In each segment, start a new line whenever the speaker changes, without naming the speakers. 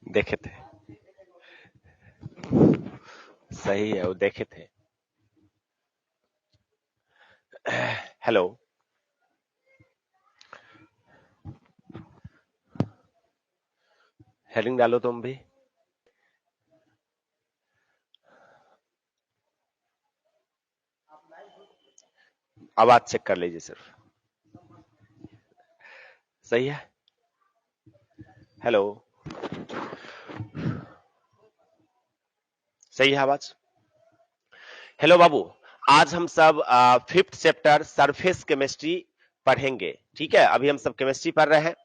देखे थे, सही है, वो देखे थे। हेलो, हेडिंग डालो तुम भी। आवाज चेक कर लीजिए सिर्फ। सही है। हेलो, सही है आवाज। हेलो बाबू, आज हम सब 5th चैप्टर सरफेस केमिस्ट्री पढ़ेंगे। ठीक है, अभी हम सब केमिस्ट्री पढ़ रहे हैं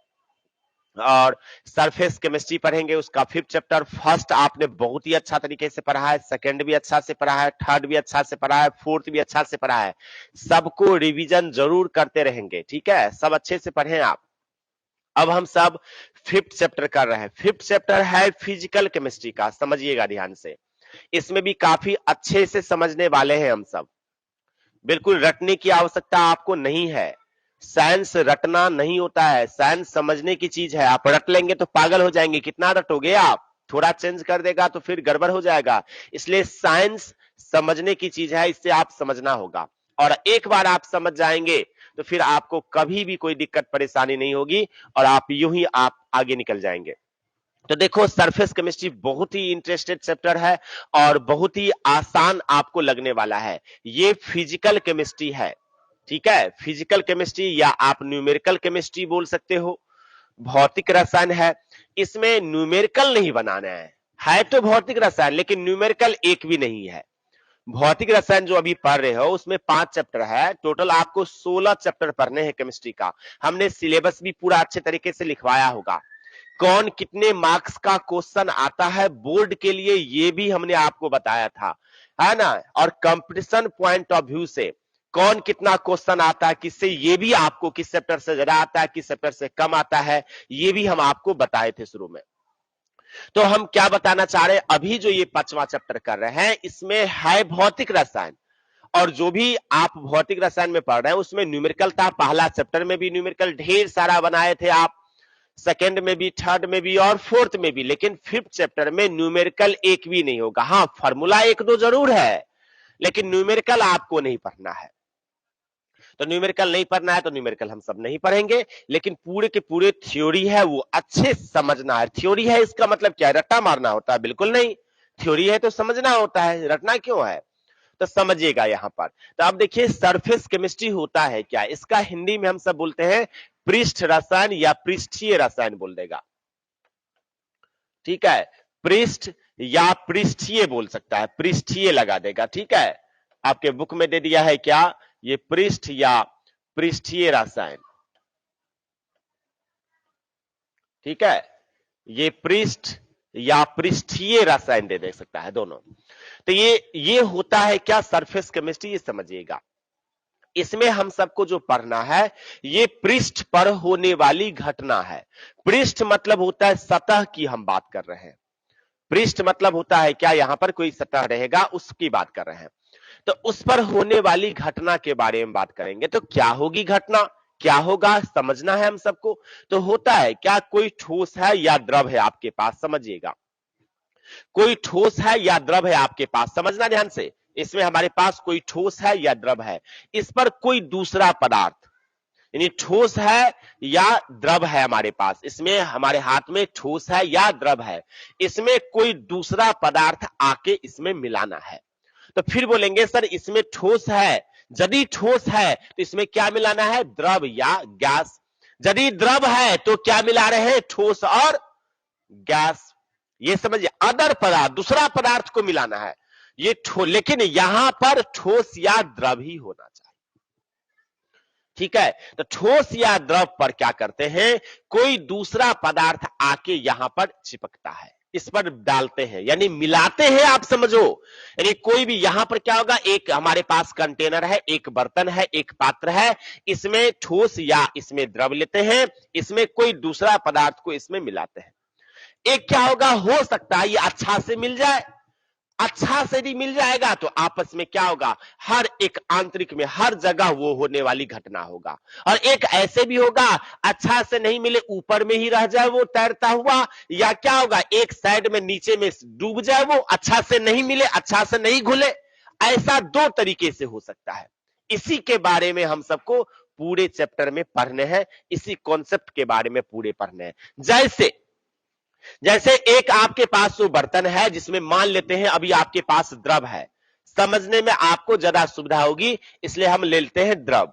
और सरफेस केमिस्ट्री पढ़ेंगे। उसका 5th चैप्टर फर्स्ट आपने बहुत ही अच्छा तरीके से पढ़ा है, सेकंड भी अच्छा से पढ़ा है, थर्ड भी अच्छा से पढ़ा है, फोर्थ भी अच्छा से पढ़ा है। सबको रिवीजन जरूर करते रहेंगे, ठीक है, सब अच्छे से पढ़ें आप। अब हम सब 5th चैप्टर कर रहे हैं। 5th चैप्टर है फिजिकल केमिस्ट्री का, समझिएगा ध्यान से। इसमें भी काफी अच्छे से समझने वाले हैं हम सब। बिल्कुल रटने की आवश्यकता आपको नहीं है। साइंस रटना नहीं होता है, साइंस समझने की चीज है। आप रट लेंगे तो पागल हो जाएंगे। कितना रटोगे आप? थोड़ा चेंज कर देगा तो फिर गड़बड़ हो जाएगा। इसलिए साइंस समझने की चीज है, इससे आप समझना होगा। और एक बार आप समझ जाएंगे तो फिर आपको कभी भी कोई दिक्कत परेशानी नहीं होगी और आप यूं ही आप आगे निकल जाएंगे। तो देखो, सरफेस केमिस्ट्री बहुत ही इंटरेस्टेड चैप्टर है और बहुत ही आसान आपको लगने वाला है। ये फिजिकल केमिस्ट्री है, ठीक है, फिजिकल केमिस्ट्री या आप न्यूमेरिकल केमिस्ट्री बोल सकते हो। भौतिक रसायन है, इसमें न्यूमेरिकल नहीं बनाना है तो भौतिक रसायन, लेकिन न्यूमेरिकल एक भी नहीं है। भौतिक रसायन जो अभी पढ़ रहे हो उसमें 5 चैप्टर है, टोटल आपको 16 चैप्टर पढ़ने हैं केमिस्ट्री का। हमने सिलेबस भी पूरा अच्छे तरीके से लिखवाया होगा। कौन कितने मार्क्स का क्वेश्चन आता है बोर्ड के लिए, ये भी हमने आपको बताया था, है ना। और कंपटीशन पॉइंट ऑफ व्यू से कौन कितना क्वेश्चन आता है, किससे, ये भी आपको किस चैप्टर से ज्यादा आता है, किस चैप्टर से कम आता है, ये भी हम आपको बताए थे शुरू में। तो हम क्या बताना चाह रहे हैं, अभी जो ये 5वां चैप्टर कर रहे हैं इसमें है भौतिक रसायन। और जो भी आप भौतिक रसायन में पढ़ रहे हैं उसमें न्यूमेरिकल था। पहला चैप्टर में भी न्यूमेरिकल ढेर सारा बनाए थे आप, सेकंड में भी, थर्ड में भी और फोर्थ में भी। लेकिन 5th चैप्टर में न्यूमेरिकल एक भी नहीं होगा। हाँ, फॉर्मूला एक दो जरूर है, लेकिन न्यूमेरिकल आपको नहीं पढ़ना है। तो न्यूमेरिकल नहीं पढ़ना है तो न्यूमेरिकल हम सब नहीं पढ़ेंगे, लेकिन पूरे के पूरे थ्योरी है वो अच्छे से समझना है। थ्योरी है इसका मतलब क्या है, रट्टा मारना होता है? बिल्कुल नहीं। थ्योरी है तो समझना होता है, रटना क्यों है? तो समझिएगा यहां पर। तो अब देखिए, सरफेस केमिस्ट्री होता है क्या, इसका हिंदी में हम सब बोलते हैं पृष्ठ रसायन या पृष्ठीय रसायन बोल देगा, ठीक है। पृष्ठ या पृष्ठीय बोल सकता है, पृष्ठीय लगा देगा, ठीक है। आपके बुक में दे दिया है क्या, ये पृष्ठ या पृष्ठीय रसायन, ठीक है। ये पृष्ठ या पृष्ठीय रसायन दे सकता है, दोनों। तो ये होता है क्या, सरफेस केमिस्ट्री, ये समझिएगा। इसमें हम सबको जो पढ़ना है ये पृष्ठ पर होने वाली घटना है। पृष्ठ मतलब होता है सतह की हम बात कर रहे हैं। पृष्ठ मतलब होता है क्या, यहां पर कोई सतह रहेगा उसकी बात कर रहे हैं। तो उस पर होने वाली घटना के बारे में बात करेंगे। तो क्या होगी घटना, क्या होगा, समझना है हम सबको। तो होता है क्या, कोई ठोस है या द्रव है आपके पास, समझिएगा। कोई ठोस है या द्रव है आपके पास, समझना ध्यान से। इसमें हमारे पास कोई ठोस है या द्रव है, इस पर कोई दूसरा पदार्थ, यानी ठोस है या द्रव है हमारे पास, इसमें हमारे हाथ में ठोस है या द्रव है, इसमें कोई दूसरा पदार्थ आके इसमें मिलाना है। तो फिर बोलेंगे सर इसमें ठोस है, यदि ठोस है तो इसमें क्या मिलाना है, द्रव या गैस। यदि द्रव है तो क्या मिला रहे हैं, ठोस और गैस। ये समझिए, अदर पदार्थ, दूसरा पदार्थ को मिलाना है। ये लेकिन यहां पर ठोस या द्रव ही होना चाहिए, ठीक है। तो ठोस या द्रव पर क्या करते हैं, कोई दूसरा पदार्थ आके यहां पर चिपकता है, इस पर डालते हैं, यानी मिलाते हैं, आप समझो। यानी कोई भी यहां पर क्या होगा, एक हमारे पास कंटेनर है, एक बर्तन है, एक पात्र है, इसमें ठोस या इसमें द्रव लेते हैं, इसमें कोई दूसरा पदार्थ को इसमें मिलाते हैं। एक क्या होगा, हो सकता है ये अच्छा से मिल जाए, अच्छा से यदि मिल जाएगा तो आपस में क्या होगा, हर एक आंतरिक में हर जगह वो होने वाली घटना होगा। और एक ऐसे भी होगा अच्छा से नहीं मिले, ऊपर में ही रह जाए वो तैरता हुआ, या क्या होगा एक साइड में नीचे में डूब जाए वो, अच्छा से नहीं मिले, अच्छा से नहीं घुले। ऐसा दो तरीके से हो सकता है। इसी के बारे में हम सबको पूरे चैप्टर में पढ़ने हैं, इसी कॉन्सेप्ट के बारे में पूरे पढ़ने हैं। जैसे जैसे एक आपके पास वो बर्तन है जिसमें मान लेते हैं अभी आपके पास द्रव है, समझने में आपको ज्यादा सुविधा होगी इसलिए हम ले लेते हैं द्रव।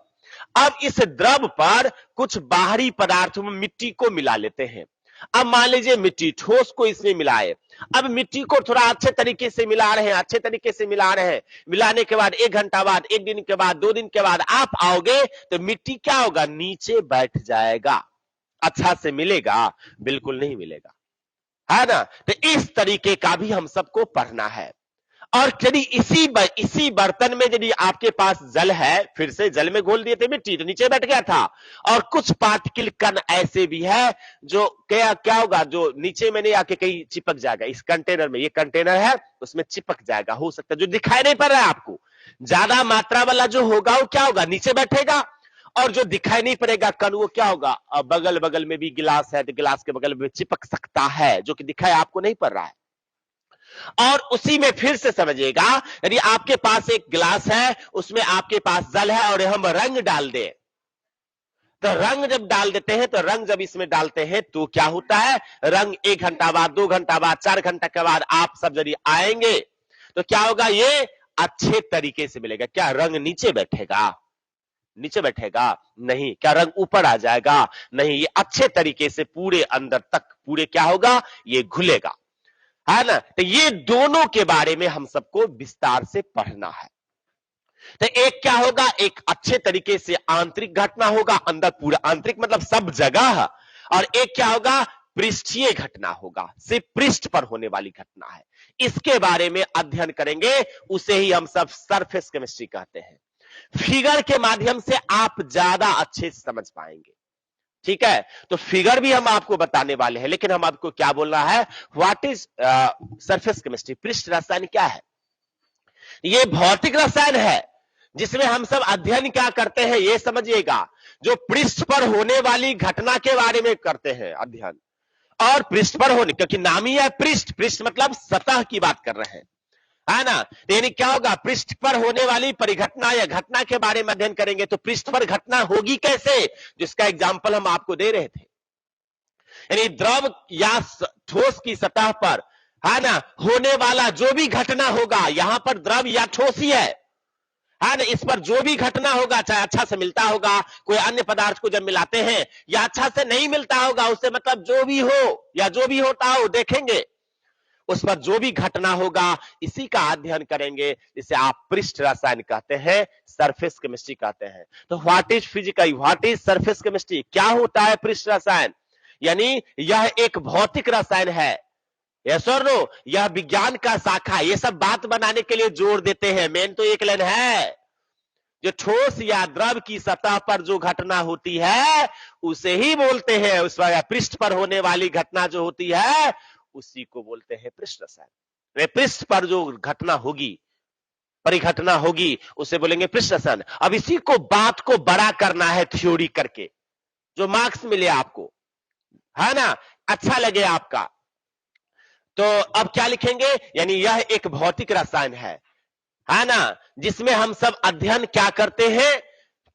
अब इस द्रव पर कुछ बाहरी पदार्थों में मिट्टी को मिला लेते हैं। अब मान लीजिए मिट्टी ठोस को इसमें मिलाए, अब मिट्टी को थोड़ा अच्छे तरीके से मिला रहे हैं, अच्छे तरीके से मिला रहे हैं, मिलाने के बाद 1 घंटा बाद, 1 दिन के बाद, 2 दिन के बाद आप आओगे तो मिट्टी क्या होगा, नीचे बैठ जाएगा। अच्छा से मिलेगा? बिल्कुल नहीं मिलेगा, है ना। तो इस तरीके का भी हम सबको पढ़ना है। और यदि इसी बर्तन में यदि आपके पास जल है, फिर से जल में घोल दिए थे मिट्टी तो नीचे बैठ गया था, और कुछ पार्टिकल कण ऐसे भी है जो क्या होगा, जो नीचे में नहीं आके कहीं चिपक जाएगा। इस कंटेनर में, ये कंटेनर है उसमें चिपक जाएगा, हो सकता है जो दिखाई नहीं पड़ रहा है आपको, ज्यादा मात्रा वाला जो होगा वो क्या होगा, नीचे बैठेगा, और जो दिखाई नहीं पड़ेगा कण वो क्या होगा, बगल बगल में भी गिलास है तो गिलास के बगल में चिपक सकता है, जो कि दिखाई आपको नहीं पड़ रहा है। और उसी में फिर से समझिएगा, यदि आपके पास एक गिलास है उसमें आपके पास जल है और हम रंग डाल दें, तो रंग जब डाल देते हैं, तो रंग जब इसमें डालते हैं तो क्या होता है, रंग 1 घंटा बाद, 2 घंटा बाद, 4 घंटा के बाद आप सब यदि आएंगे तो क्या होगा, ये अच्छे तरीके से मिलेगा। क्या रंग नीचे बैठेगा? नीचे बैठेगा नहीं। क्या रंग ऊपर आ जाएगा? नहीं। ये अच्छे तरीके से पूरे अंदर तक पूरे क्या होगा, ये घुलेगा, है ना। तो ये दोनों के बारे में हम सबको विस्तार से पढ़ना है। तो एक क्या होगा, एक अच्छे तरीके से आंतरिक घटना होगा, अंदर पूरा आंतरिक मतलब सब जगह, और एक क्या होगा, पृष्ठीय घटना होगा, सिर्फ पृष्ठ पर होने वाली घटना है। इसके बारे में अध्ययन करेंगे, उसे ही हम सब सरफेस केमिस्ट्री कहते हैं। फिगर के माध्यम से आप ज्यादा अच्छे से समझ पाएंगे, ठीक है। तो फिगर भी हम आपको बताने वाले हैं, लेकिन हम आपको क्या बोलना है, व्हाट इज सरफेस केमिस्ट्री, पृष्ठ रसायन क्या है। ये भौतिक रसायन है जिसमें हम सब अध्ययन क्या करते हैं, ये समझिएगा, जो पृष्ठ पर होने वाली घटना के बारे में करते हैं अध्ययन। और पृष्ठ पर होने, क्योंकि नाम ही है पृष्ठ, पृष्ठ मतलब सतह की बात कर रहे हैं, है ना। यानी क्या होगा, पृष्ठ पर होने वाली परिघटना या घटना के बारे में अध्ययन करेंगे। तो पृष्ठ पर घटना होगी कैसे, जिसका एग्जाम्पल हम आपको दे रहे थे। यानी द्रव या ठोस की सतह पर, है ना, होने वाला जो भी घटना होगा, यहां पर द्रव या ठोस ही है ना, इस पर जो भी घटना होगा, चाहे अच्छा से मिलता होगा, कोई अन्य पदार्थ को जब मिलाते हैं, या अच्छा से नहीं मिलता होगा, उससे मतलब जो भी हो या जो भी होता हो देखेंगे, उस पर जो भी घटना होगा इसी का अध्ययन करेंगे, जिसे आप पृष्ठ रसायन कहते हैं, सरफेस केमिस्ट्री कहते हैं। तो what is physical, what is surface chemistry, क्या होता है पृष्ठ रसायन, यानी यह एक भौतिक रसायन है। यस और नो, यह विज्ञान का शाखा। ये सब बात बनाने के लिए जोर देते हैं, मेन तो एक लाइन है, जो ठोस या द्रव की सतह पर जो घटना होती है उसे ही बोलते हैं, उस पृष्ठ पर होने वाली घटना जो होती है उसी को बोलते हैं पृष्ठ रसायन। पृष्ठ पर जो घटना होगी, परिघटना होगी, उसे बोलेंगे पृष्ठ रसायन। अब इसी को बात को बड़ा करना है थ्योरी करके, जो मार्क्स मिले आपको, है ना, अच्छा लगे आपका। तो अब क्या लिखेंगे, यानी यह एक भौतिक रसायन है ना, जिसमें हम सब अध्ययन क्या करते हैं,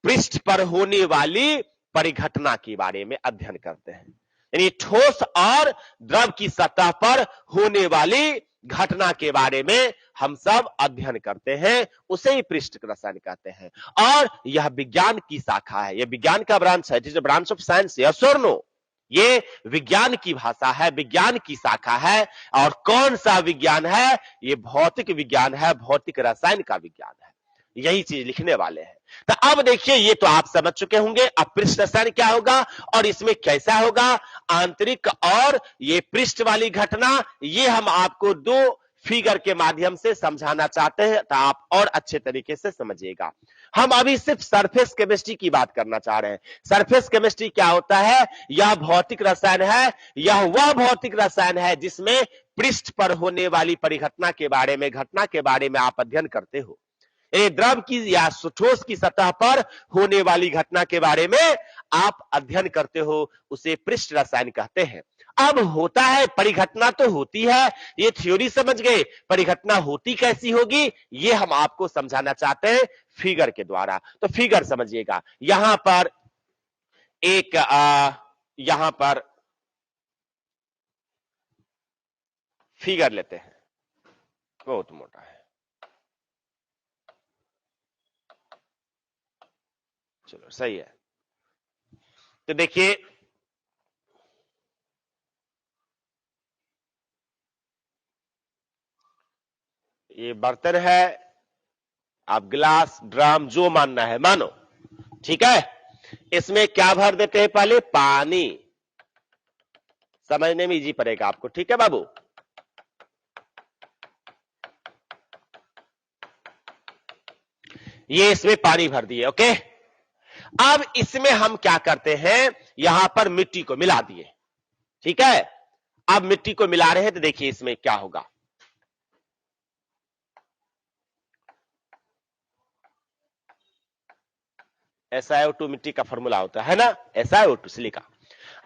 पृष्ठ पर होने वाली परिघटना के बारे में अध्ययन करते हैं। यानी ठोस और द्रव की सतह पर होने वाली घटना के बारे में हम सब अध्ययन करते हैं, उसे ही पृष्ठ रसायन कहते हैं। और यह विज्ञान की शाखा है, यह विज्ञान का ब्रांच है, it is a branch of science, yes और नो। ये विज्ञान की भाषा है, विज्ञान की शाखा है। और कौन सा विज्ञान है, ये भौतिक विज्ञान है, भौतिक रसायन का विज्ञान है। यही चीज लिखने वाले हैं। तो अब देखिए, ये तो आप समझ चुके होंगे अब पृष्ठ रसायन क्या होगा और इसमें कैसा होगा, आंतरिक और ये पृष्ठ वाली घटना, ये हम आपको दो फिगर के माध्यम से समझाना चाहते हैं तो आप और अच्छे तरीके से समझिएगा। हम अभी सिर्फ सरफेस केमिस्ट्री की बात करना चाह रहे हैं। सरफेस केमिस्ट्री क्या होता है? यह भौतिक रसायन है, यह वह भौतिक रसायन है जिसमें पृष्ठ पर होने वाली परिघटना के बारे में, घटना के बारे में आप अध्ययन करते हो। द्रव की या ठोस की सतह पर होने वाली घटना के बारे में आप अध्ययन करते हो, उसे पृष्ठ रसायन कहते हैं। अब होता है, परिघटना तो होती है, ये थ्योरी समझ गए, परिघटना होती कैसी होगी ये हम आपको समझाना चाहते हैं फिगर के द्वारा। तो फिगर समझिएगा, यहां पर एक यहां पर फिगर लेते हैं, बहुत मोटा है, चलो सही है। तो देखिए ये बर्तन है, आप गिलास, ड्रम जो मानना है मानो, ठीक है। इसमें क्या भर देते हैं? पहले पानी, समझने में इजी पड़ेगा आपको, ठीक है बाबू। ये इसमें पानी भर दिए, ओके। अब इसमें हम क्या करते हैं, यहां पर मिट्टी को मिला दिए, ठीक है। अब मिट्टी को मिला रहे हैं तो देखिए इसमें क्या होगा। SiO2 मिट्टी का फॉर्मूला होता है ना, SiO2 सिलिका।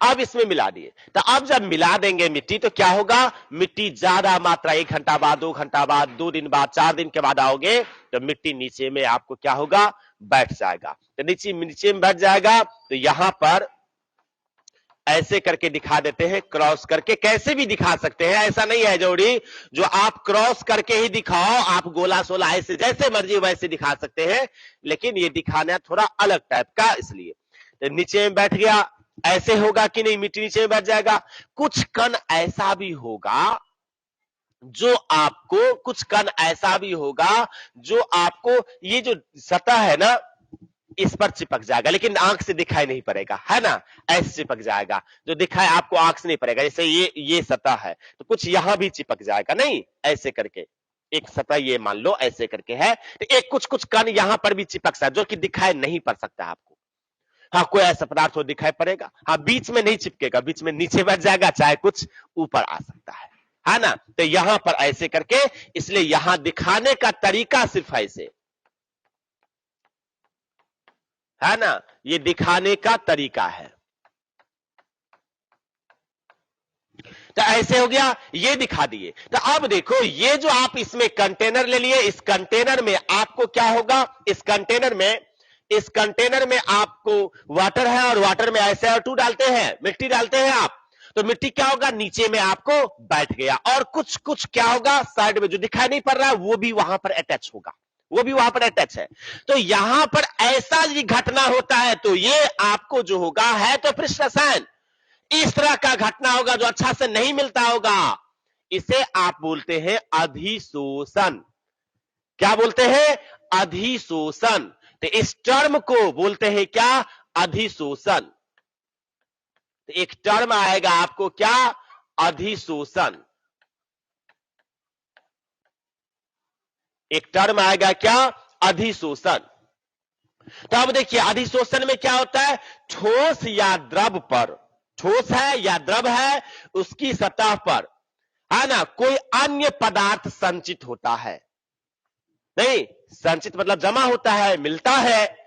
अब इसमें मिला दिए, तो अब जब मिला देंगे मिट्टी तो क्या होगा, मिट्टी ज्यादा मात्रा 1 घंटा बाद, 2 घंटा बाद, 2 दिन बाद, 4 दिन के बाद आओगे तो मिट्टी नीचे में आपको क्या होगा, बैठ जाएगा। तो नीचे में बैठ जाएगा तो यहां पर ऐसे करके दिखा देते हैं, क्रॉस करके, कैसे भी दिखा सकते हैं, ऐसा नहीं है जरूरी जो आप क्रॉस करके ही दिखाओ, आप गोला सोला ऐसे जैसे मर्जी वैसे दिखा सकते हैं, लेकिन ये दिखाना थोड़ा अलग टाइप का, इसलिए। तो नीचे में बैठ गया, ऐसे होगा कि नहीं, मिट्टी नीचे में बैठ जाएगा। कुछ कण ऐसा भी होगा जो आपको, कुछ कण ऐसा भी होगा जो आपको ये जो सतह है ना इस पर चिपक जाएगा, लेकिन आंख से दिखाई नहीं पड़ेगा, है ना, ऐसे चिपक जाएगा, जो दिखाए आपको आंख से नहीं पड़ेगा। जैसे ये सतह है तो कुछ यहां भी चिपक जाएगा, नहीं ऐसे करके एक सतह ये मान लो ऐसे करके है, तो एक कुछ कण यहां पर भी चिपक सकता है जो कि दिखाई नहीं पड़ सकता आपको। हाँ, कोई ऐसा पदार्थ हो दिखाई पड़ेगा, हाँ बीच में नहीं चिपकेगा, बीच में नीचे बैठ जाएगा, चाहे कुछ ऊपर आ सकता है ना। तो यहां पर ऐसे करके, इसलिए यहां दिखाने का तरीका सिर्फ ऐसे है ना, ये दिखाने का तरीका है। तो ऐसे हो गया, ये दिखा दिए। तो अब देखो, ये जो आप इसमें कंटेनर ले लिए, इस कंटेनर में आपको क्या होगा, इस कंटेनर में आपको वाटर है, और वाटर में SiO2 डालते हैं, मिट्टी डालते हैं आप, तो मिट्टी क्या होगा, नीचे में आपको बैठ गया, और कुछ क्या होगा, साइड में जो दिखाई नहीं पड़ रहा है वो भी वहां पर अटैच होगा, वो भी वहां पर अटैच है। तो यहां पर ऐसा ही घटना होता है, तो ये आपको जो होगा है तो पृष्ठ रसायन, इस तरह का घटना होगा जो अच्छा से नहीं मिलता होगा, इसे आप बोलते हैं अधिशोषण। क्या बोलते हैं, अधिशोषण। तो इस टर्म को बोलते हैं क्या, अधिशोषण। तो एक टर्म आएगा आपको क्या, अधिशोषण। एक टर्म आएगा क्या, अधिशोषण। तो अब देखिए अधिशोषण में क्या होता है, ठोस या द्रव पर, ठोस है या द्रव है, उसकी सतह पर, है ना, कोई अन्य पदार्थ संचित होता है, नहीं संचित मतलब जमा होता है, मिलता है।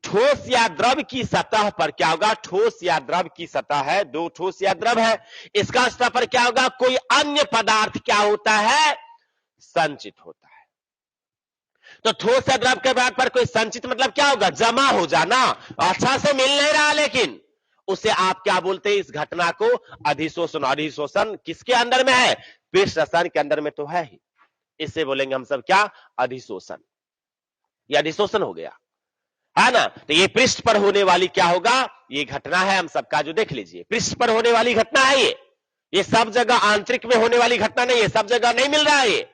ठोस या द्रव की सतह पर क्या होगा, ठोस या द्रव की सतह है, दो ठोस या द्रव है, इसका सतह पर क्या होगा, कोई अन्य पदार्थ क्या होता है, संचित होता है। तो ठोस या द्रव के बाद पर कोई संचित मतलब क्या होगा, जमा हो जाना, अच्छा से मिल नहीं रहा, लेकिन उसे आप क्या बोलते हैं, इस घटना को अधिशोषण। अधिशोषण किसके अंदर में है, पृष्ठ रसायन के अंदर में तो है ही, इससे बोलेंगे हम सब क्या, अधिशोषण। यह अधिशोषण हो गया, है ना। तो ये पृष्ठ पर होने वाली क्या होगा, ये घटना है हम सबका, जो देख लीजिए पृष्ठ पर होने वाली घटना है ये सब जगह आंतरिक में होने वाली घटना नहीं है, सब जगह नहीं मिल रहा है ये,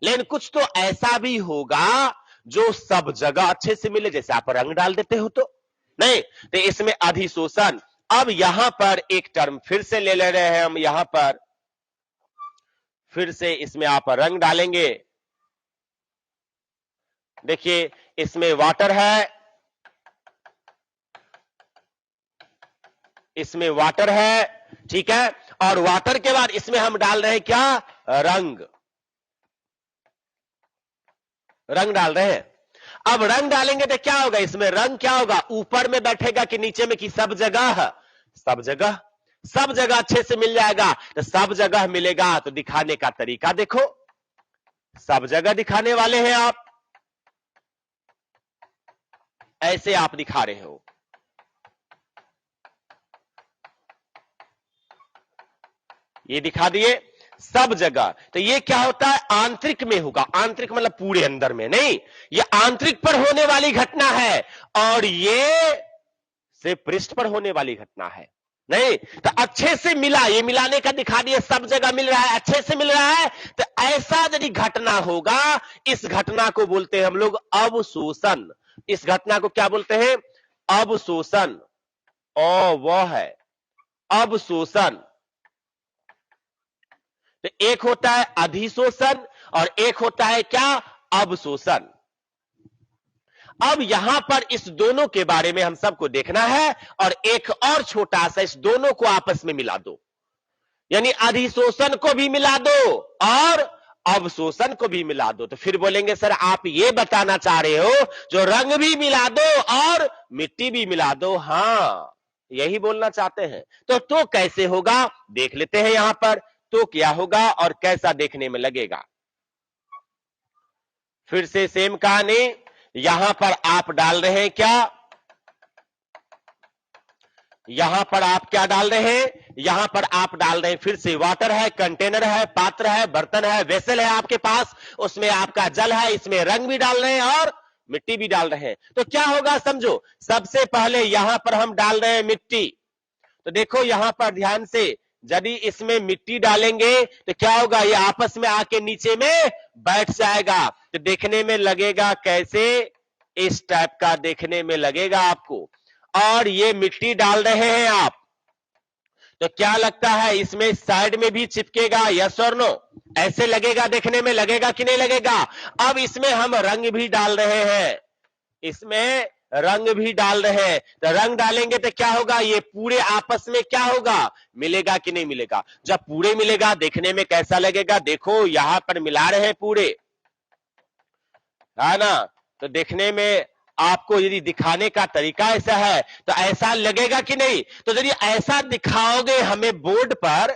लेकिन कुछ तो ऐसा भी होगा जो सब जगह अच्छे से मिले, जैसे आप रंग डाल देते हो तो नहीं, तो इसमें अधिशोषण। अब यहां पर एक टर्म फिर से ले रहे हैं हम, यहां पर फिर से इसमें आप रंग डालेंगे। देखिए इसमें वाटर है, इसमें वाटर है, ठीक है। और वाटर के बाद इसमें हम डाल रहे हैं क्या, रंग, रंग डाल रहे हैं। अब रंग डालेंगे तो क्या होगा, इसमें रंग क्या होगा, ऊपर में बैठेगा कि नीचे में, कि सब जगह, सब जगह, सब जगह अच्छे से मिल जाएगा। तो सब जगह मिलेगा तो दिखाने का तरीका देखो, सब जगह दिखाने वाले हैं आप, ऐसे आप दिखा रहे हो। ये दिखा दिए सब जगह। तो ये क्या होता है, आंतरिक में होगा, आंतरिक मतलब पूरे अंदर में नहीं, ये आंतरिक पर होने वाली घटना है, और ये सिर्फ पृष्ठ पर होने वाली घटना है नहीं। तो अच्छे से मिला, ये मिलाने का दिखा दिए, सब जगह मिल रहा है, अच्छे से मिल रहा है। तो ऐसा यदि घटना होगा, इस घटना को बोलते हैं हम लोग अवशोषण। इस घटना को क्या बोलते हैं, अवशोषण। और वह है अवशोषण। तो एक होता है अधिशोषण और एक होता है क्या, अवशोषण। अब यहां पर इस दोनों के बारे में हम सबको देखना है, और एक और छोटा सा, इस दोनों को आपस में मिला दो, यानी अधिशोषण को भी मिला दो और अवशोषण को भी मिला दो। तो फिर बोलेंगे सर आप ये बताना चाह रहे हो जो रंग भी मिला दो और मिट्टी भी मिला दो। हां, यही बोलना चाहते हैं। तो कैसे होगा देख लेते हैं यहां पर, तो क्या होगा और कैसा देखने में लगेगा। फिर से सेम कहानी, यहां पर आप डाल रहे हैं क्या, यहां पर आप क्या डाल रहे हैं, यहां पर आप डाल रहे हैं फिर से वाटर है, कंटेनर है, पात्र है, बर्तन है, वेसल है आपके पास, उसमें आपका जल है, इसमें रंग भी डाल रहे हैं और मिट्टी भी डाल रहे हैं। तो क्या होगा समझो, सबसे पहले यहां पर हम डाल रहे हैं मिट्टी। तो देखो यहां पर ध्यान से, यदि इसमें मिट्टी डालेंगे तो क्या होगा, ये आपस में आके नीचे में बैठ जाएगा। तो देखने में लगेगा कैसे, इस टाइप का देखने में लगेगा आपको। और ये मिट्टी डाल रहे हैं आप, तो क्या लगता है इसमें साइड में भी चिपकेगा, यस और नो, ऐसे लगेगा, देखने में लगेगा कि नहीं लगेगा। अब इसमें हम रंग भी डाल रहे हैं, इसमें रंग भी डाल रहे हैं। तो रंग डालेंगे तो क्या होगा, ये पूरे आपस में क्या होगा, मिलेगा कि नहीं मिलेगा। जब पूरे मिलेगा देखने में कैसा लगेगा, देखो यहां पर मिला रहे हैं पूरे, है ना। तो देखने में आपको यदि दिखाने का तरीका ऐसा है तो ऐसा लगेगा कि नहीं। तो यदि ऐसा दिखाओगे हमें बोर्ड पर,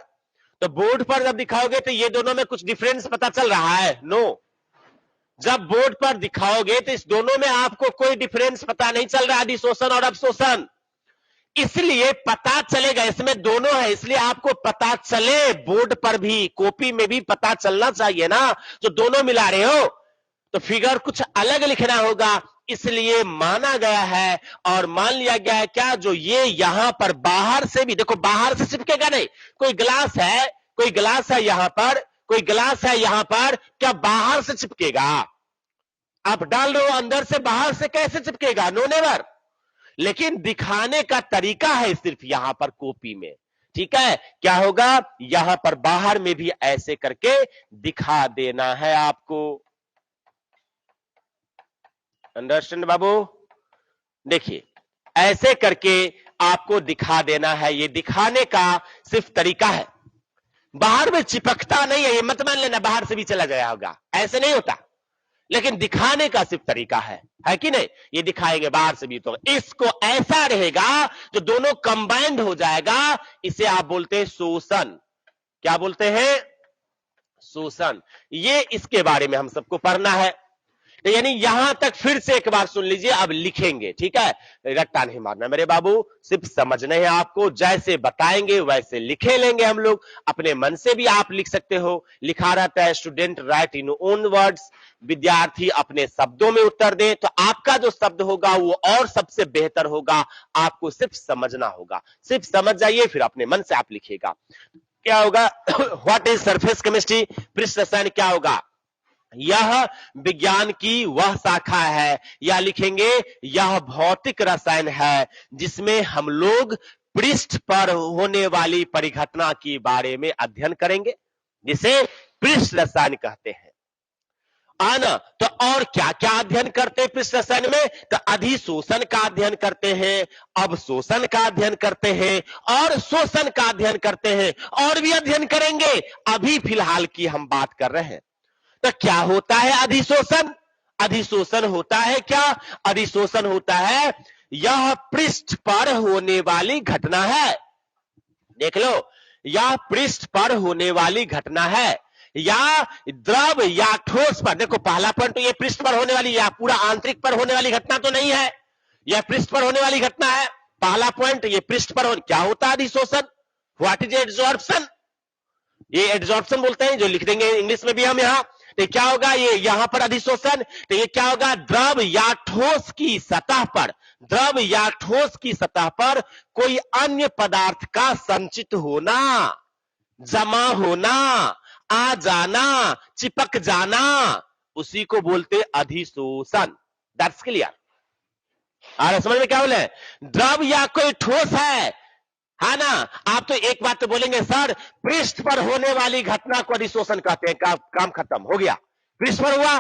तो बोर्ड पर जब दिखाओगे तो ये दोनों में कुछ डिफरेंस पता चल रहा है, नो। जब बोर्ड पर दिखाओगे तो इस दोनों में आपको कोई डिफरेंस पता नहीं चल रहा, अधिशोषण और अवशोषण। इसलिए पता चलेगा, इसमें दोनों है, इसलिए आपको पता चले, बोर्ड पर भी कॉपी में भी पता चलना चाहिए ना। जो दोनों मिला रहे हो तो फिगर कुछ अलग लिखना होगा, इसलिए माना गया है और मान लिया गया है क्या, जो ये यहां पर बाहर से भी, देखो बाहर से चिपकेगा नहीं। कोई ग्लास है, कोई ग्लास है यहां पर, कोई ग्लास है यहां पर, क्या बाहर से चिपकेगा। आप डाल रहे हो अंदर से, बाहर से कैसे चिपकेगा, नो नेवर। लेकिन दिखाने का तरीका है सिर्फ यहां पर कॉपी में, ठीक है। क्या होगा, यहां पर बाहर में भी ऐसे करके दिखा देना है आपको। अंडरस्टैंड बाबू, देखिए ऐसे करके आपको दिखा देना है, ये दिखाने का सिर्फ तरीका है। बाहर में चिपकता नहीं है, ये मत मान लेना बाहर से भी चला गया होगा, ऐसे नहीं होता। लेकिन दिखाने का सिर्फ तरीका है कि नहीं। ये दिखाएंगे बाहर से भी, तो इसको ऐसा रहेगा जो दोनों कंबाइंड हो जाएगा, इसे आप बोलते हैं शोषण। क्या बोलते हैं, शोषण। ये इसके बारे में हम सबको पढ़ना है। तो यानी यहां तक फिर से एक बार सुन लीजिए, अब लिखेंगे, ठीक है। रट्टा नहीं मारना मेरे बाबू, सिर्फ समझना है आपको, जैसे बताएंगे वैसे लिखे लेंगे हम लोग। अपने मन से भी आप लिख सकते हो, लिखा रहता है स्टूडेंट राइट इन ओन वर्ड्स, विद्यार्थी अपने शब्दों में उत्तर दे। तो आपका जो शब्द होगा वो और सबसे बेहतर होगा, आपको सिर्फ समझना होगा, सिर्फ समझ जाइए, फिर अपने मन से आप लिखिएगा। क्या होगा, व्हाट इज सरफेस केमिस्ट्री, पृष्ठ रसायन क्या होगा, यह विज्ञान की वह शाखा है, या लिखेंगे यह भौतिक रसायन है जिसमें हम लोग पृष्ठ पर होने वाली परिघटना के बारे में अध्ययन करेंगे, जिसे पृष्ठ रसायन कहते हैं। आना तो और क्या क्या अध्ययन करते हैं पृष्ठ रसायन में? तो अधिशोषण का अध्ययन करते हैं, अवशोषण का अध्ययन करते हैं और शोषण का अध्ययन करते हैं, और भी अध्ययन करेंगे। अभी फिलहाल की हम बात कर रहे हैं। तो क्या होता है अधिशोषण? अधिशोषण होता है क्या? अधिशोषण होता है यह पृष्ठ पर होने वाली घटना है। देख लो, यह पृष्ठ पर होने वाली घटना है, या द्रव या ठोस पर। देखो पहला पॉइंट तो ये पृष्ठ पर होने वाली, या पूरा आंतरिक पर होने वाली घटना तो नहीं है, यह पृष्ठ पर होने वाली घटना है। पहला पॉइंट ये पृष्ठ पर क्या होता है अधिशोषण? What is adsorption? ये एड्सॉर्प्शन बोलते हैं, जो लिख देंगे इंग्लिश में भी हम यहां। तो क्या होगा ये यहां पर अधिशोषण? तो ये क्या होगा? द्रव या ठोस की सतह पर, द्रव या ठोस की सतह पर कोई अन्य पदार्थ का संचित होना, जमा होना, आ जाना, चिपक जाना, उसी को बोलते अधिशोषण। That's clear? और समझ में क्या बोले? द्रव या कोई ठोस है ना? आप तो एक बात तो बोलेंगे सर पृष्ठ पर होने वाली घटना को अधिशोषण कहते हैं, काम खत्म हो गया, पृष्ठ पर हुआ।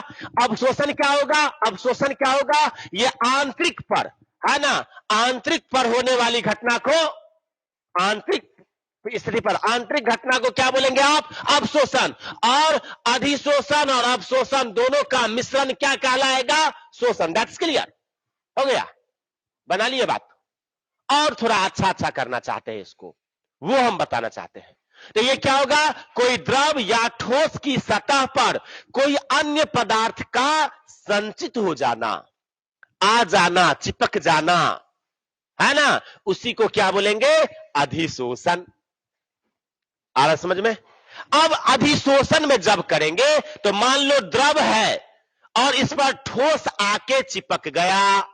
अवशोषण क्या होगा? अवशोषण क्या होगा? ये आंतरिक पर है ना, आंतरिक पर होने वाली घटना को, आंतरिक स्थिति पर आंतरिक घटना को क्या बोलेंगे आप? अवशोषण। और अधिशोषण और अवशोषण दोनों का मिश्रण क्या कहलाएगा? शोषण। That's clear? हो गया, बना लिए बात। और थोड़ा अच्छा करना चाहते हैं इसको, वो हम बताना चाहते हैं। तो ये क्या होगा? कोई द्रव या ठोस की सतह पर कोई अन्य पदार्थ का संचित हो जाना, आ जाना, चिपक जाना, है ना, उसी को क्या बोलेंगे? अधिशोषण। आ रहा समझ में? अब अधिशोषण में जब करेंगे तो मान लो द्रव है और इस पर ठोस आके चिपक गया,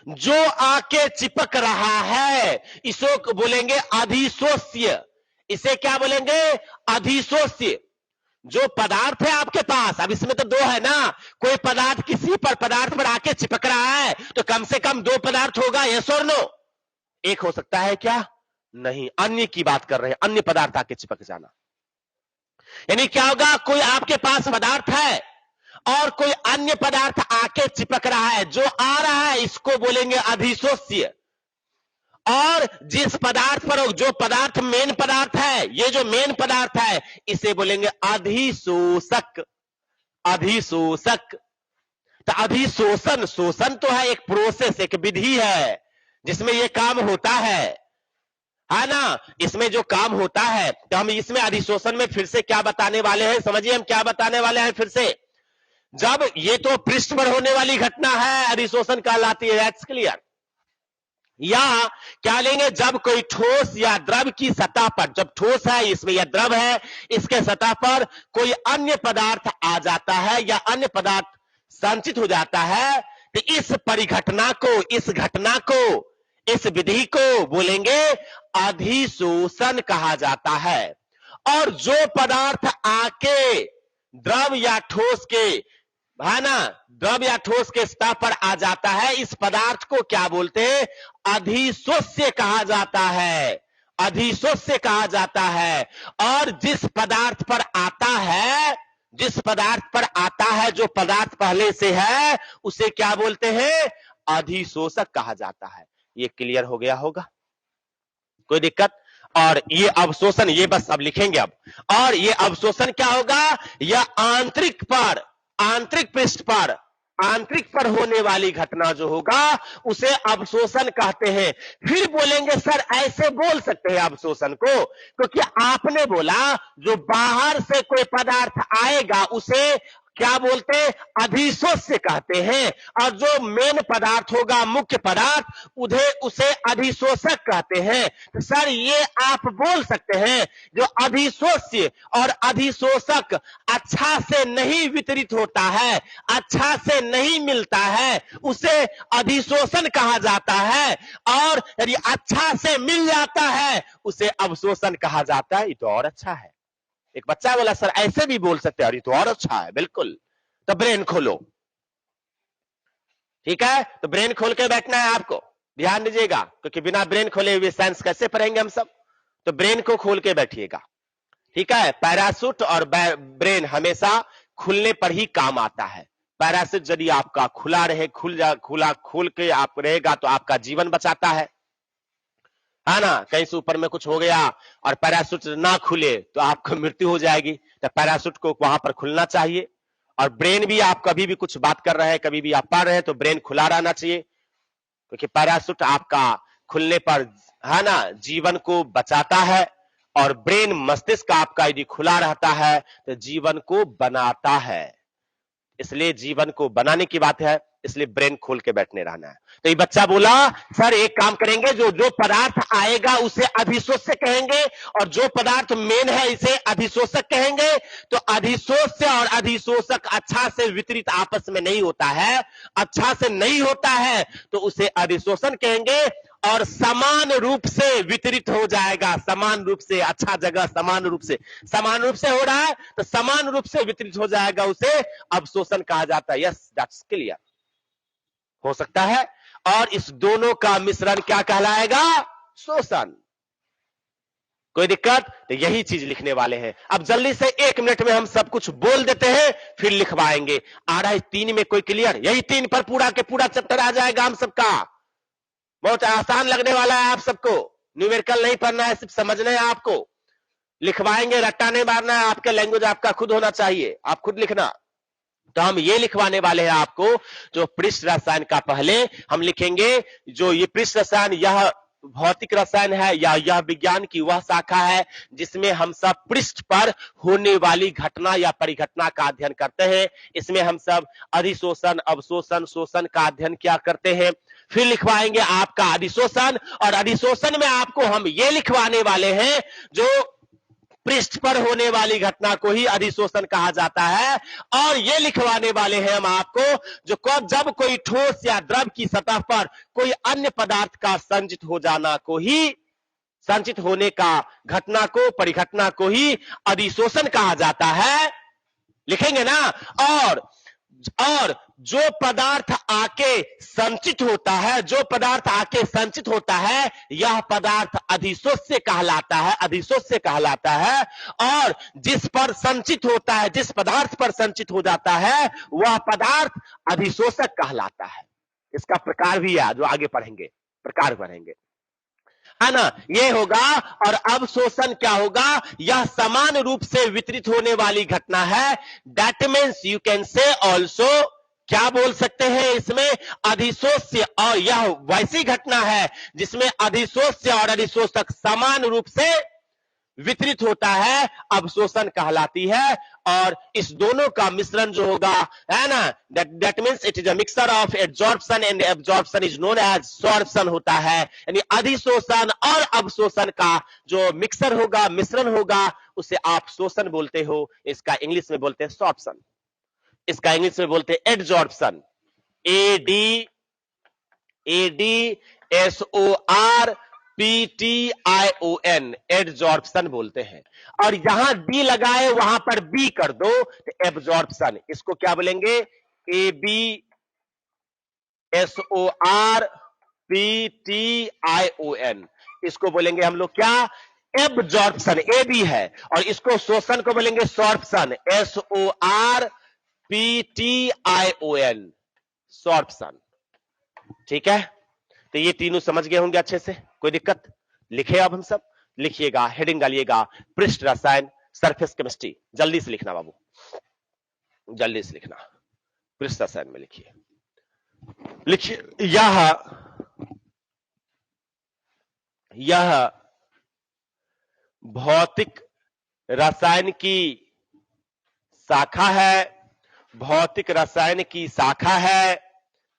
जो आके चिपक रहा है इसको बोलेंगे अधिशोष्य। इसे क्या बोलेंगे? अधिशोष्य। जो पदार्थ है आपके पास, अब इसमें तो दो है ना, कोई पदार्थ किसी पर पदार्थ पर आके चिपक रहा है तो कम से कम दो पदार्थ होगा, यस और नो? एक हो सकता है क्या? नहीं, अन्य की बात कर रहे हैं, अन्य पदार्थ आके चिपक जाना। यानी क्या होगा? कोई आपके पास पदार्थ है और कोई अन्य पदार्थ आके चिपक रहा है, जो आ रहा है इसको बोलेंगे अधिशोष्य। और जिस पदार्थ पर, जो पदार्थ मेन पदार्थ है, ये जो मेन पदार्थ है इसे बोलेंगे अधिशोषक। अधिशोषक। तो अधिशोषण, शोषण तो है एक प्रोसेस, एक विधि है जिसमें ये काम होता है ना, इसमें जो काम होता है। तो हम इसमें अधिशोषण में फिर से क्या बताने वाले हैं, समझिए हम क्या बताने वाले हैं फिर से। जब ये तो पृष्ठ पर होने वाली घटना है, अधिशोषण कहलाती है, दैट्स क्लियर? या क्या लेंगे? जब कोई ठोस या द्रव की सतह पर, जब ठोस है इसमें या द्रव है, इसके सतह पर कोई अन्य पदार्थ आ जाता है या अन्य पदार्थ संचित हो जाता है, तो इस परिघटना को, इस घटना को, इस विधि को बोलेंगे अधिशोषण कहा जाता है। और जो पदार्थ आके द्रव या ठोस के, है ना, द्रव या ठोस के सतह पर आ जाता है, इस पदार्थ को क्या बोलते हैं? अधिशोष्य कहा जाता है। अधिशोष्य कहा जाता है। और जिस पदार्थ पर आता है, जिस पदार्थ पर आता है, जो पदार्थ पहले से है, उसे क्या बोलते हैं? अधिशोषक कहा जाता है। ये क्लियर हो गया होगा? कोई दिक्कत? और ये अवशोषण, ये बस अब लिखेंगे अब। और ये अवशोषण क्या होगा? यह आंतरिक पर, आंतरिक पृष्ठ पर, आंतरिक पर होने वाली घटना जो होगा उसे अवशोषण कहते हैं। फिर बोलेंगे सर ऐसे बोल सकते हैं अवशोषण को, क्योंकि आपने बोला जो बाहर से कोई पदार्थ आएगा उसे क्या बोलते हैं? अधिशोष्य कहते हैं। और जो मेन पदार्थ होगा, मुख्य पदार्थ, उसे अधिशोषक कहते हैं। तो सर ये आप बोल सकते हैं जो अधिशोष्य और अधिशोषक अच्छा से नहीं वितरित होता है, अच्छा से नहीं मिलता है, उसे अधिशोषण कहा जाता है। और यदि अच्छा से मिल जाता है उसे अवशोषण कहा जाता है। ये तो और अच्छा है। एक बच्चा बोला सर ऐसे भी बोल सकते हैं, ये तो और अच्छा है। बिल्कुल, तो ब्रेन खोलो, ठीक है? तो ब्रेन खोल के बैठना है आपको, ध्यान दीजिएगा, क्योंकि बिना ब्रेन खोले हुए साइंस कैसे पढ़ेंगे हम सब? तो ब्रेन को खोल के बैठिएगा, ठीक है, पैराशूट और ब्रेन हमेशा खुलने पर ही काम आता है। पैराशूट यदि आपका खुला रहे, खुल के आप रहेगा तो आपका जीवन बचाता है ना। कहीं से ऊपर में कुछ हो गया और पैराशूट ना खुले तो आपको मृत्यु हो जाएगी। तो पैराशूट को वहां पर खुलना चाहिए। और ब्रेन भी, आप कभी भी कुछ बात कर रहे हैं, कभी भी आप पढ़ रहे हैं तो ब्रेन खुला रहना चाहिए, क्योंकि पैराशूट आपका खुलने पर है ना जीवन को बचाता है। और ब्रेन, मस्तिष्क आपका यदि खुला रहता है तो जीवन को बनाता है। इसलिए जीवन को बनाने की बात है, इसलिए ब्रेन खोल के बैठने रहना है। तो ये बच्चा बोला सर एक काम करेंगे, जो जो पदार्थ आएगा उसे अधिशोष्य कहेंगे, और जो पदार्थ मेन है इसे अधिशोषक कहेंगे। तो अधिशोष्य और अधिशोषक अच्छा से वितरित आपस में नहीं होता है, अच्छा से नहीं होता है तो उसे अधिशोषण कहेंगे। और समान रूप से वितरित हो जाएगा, समान रूप से, अच्छा जगह समान रूप से हो रहा है तो समान रूप से वितरित हो जाएगा, उसे अवशोषण कहा जाता है। Yes, that's clear. हो सकता है। और इस दोनों का मिश्रण क्या कहलाएगा? शोषण। कोई दिक्कत? तो यही चीज लिखने वाले हैं। अब जल्दी से 1 मिनट में हम सब कुछ बोल देते हैं, फिर लिखवाएंगे। आ रहा है 3 में कोई क्लियर? यही 3 पर पूरा के पूरा चैप्टर आ जाएगा हम सबका। बहुत आसान लगने वाला है आप सबको। न्यूमेरिकल नहीं पढ़ना है, सिर्फ समझना है आपको। लिखवाएंगे, रट्टा नहीं मारना है। आपका लैंग्वेज आपका खुद होना चाहिए, आप खुद लिखना। तो हम ये लिखवाने वाले हैं आपको, जो पृष्ठ रसायन का पहले हम लिखेंगे, जो ये पृष्ठ रसायन, यह भौतिक रसायन है या यह विज्ञान की वह शाखा है जिसमें हम सब पृष्ठ पर होने वाली घटना या परिघटना का अध्ययन करते हैं। इसमें हम सब अधिशोषण, अवशोषण, शोषण का अध्ययन क्या करते हैं। फिर लिखवाएंगे आपका अधिशोषण, और अधिशोषण में आपको हम ये लिखवाने वाले हैं, जो पृष्ठ पर होने वाली घटना को ही अधिशोषण कहा जाता है। और ये लिखवाने वाले हैं हम आपको, जो जब कोई ठोस या द्रव की सतह पर कोई अन्य पदार्थ का संचित हो जाना को ही, संचित होने का घटना को, परिघटना को ही अधिशोषण कहा जाता है। लिखेंगे ना। और जो पदार्थ आके संचित होता है, जो पदार्थ आके संचित होता है, यह पदार्थ अधिशोष्य कहलाता है, अधिशोष्य कहलाता है। और जिस पर संचित होता है, जिस पदार्थ पर संचित हो जाता है, वह पदार्थ अधिशोषक कहलाता है। इसका प्रकार भी है, जो आगे पढ़ेंगे, प्रकार पढ़ेंगे, है ना। ये होगा। और अवशोषण क्या होगा? यह समान रूप से वितरित होने वाली घटना है। That means you can say also, क्या बोल सकते हैं इसमें? अधिशोष्य। और यह वैसी घटना है जिसमें अधिशोष्य और अधिशोषक समान रूप से वितरित होता है, अवशोषण कहलाती है। और इस दोनों का मिश्रण जो होगा, है ना, that means it is a mixture of absorption and absorption is known as sorption होता है। यानी अधिशोषण और अवशोषण का जो मिक्सर होगा, मिश्रण होगा, उसे आप शोषण बोलते हो। इसका इंग्लिश में बोलते हैं सॉर्प्शन, इसका इंग्लिश में बोलते हैं एडजॉर्प्शन, ADSORPTION, एडजॉर्प्शन बोलते हैं। और जहां डी लगाए वहां पर बी कर दो तो एब्जॉर्प्शन। इसको क्या बोलेंगे? ABSORPTION, इसको बोलेंगे हम लोग क्या? एब्जॉर्प्शन। ए बी है। और इसको शोषण को बोलेंगे सॉर्प्शन, SORPTION, सॉर्प्शन। ठीक है। तो ये तीनों समझ गए होंगे अच्छे से, कोई दिक्कत? लिखे अब हम सब, लिखिएगा, हेडिंग डालिएगा, पृष्ठ रसायन, सरफेस केमिस्ट्री। जल्दी से लिखना बाबू, जल्दी से लिखना। पृष्ठ रसायन में लिखिए, लिखिए, यह भौतिक रसायन की शाखा है, भौतिक रसायन की शाखा है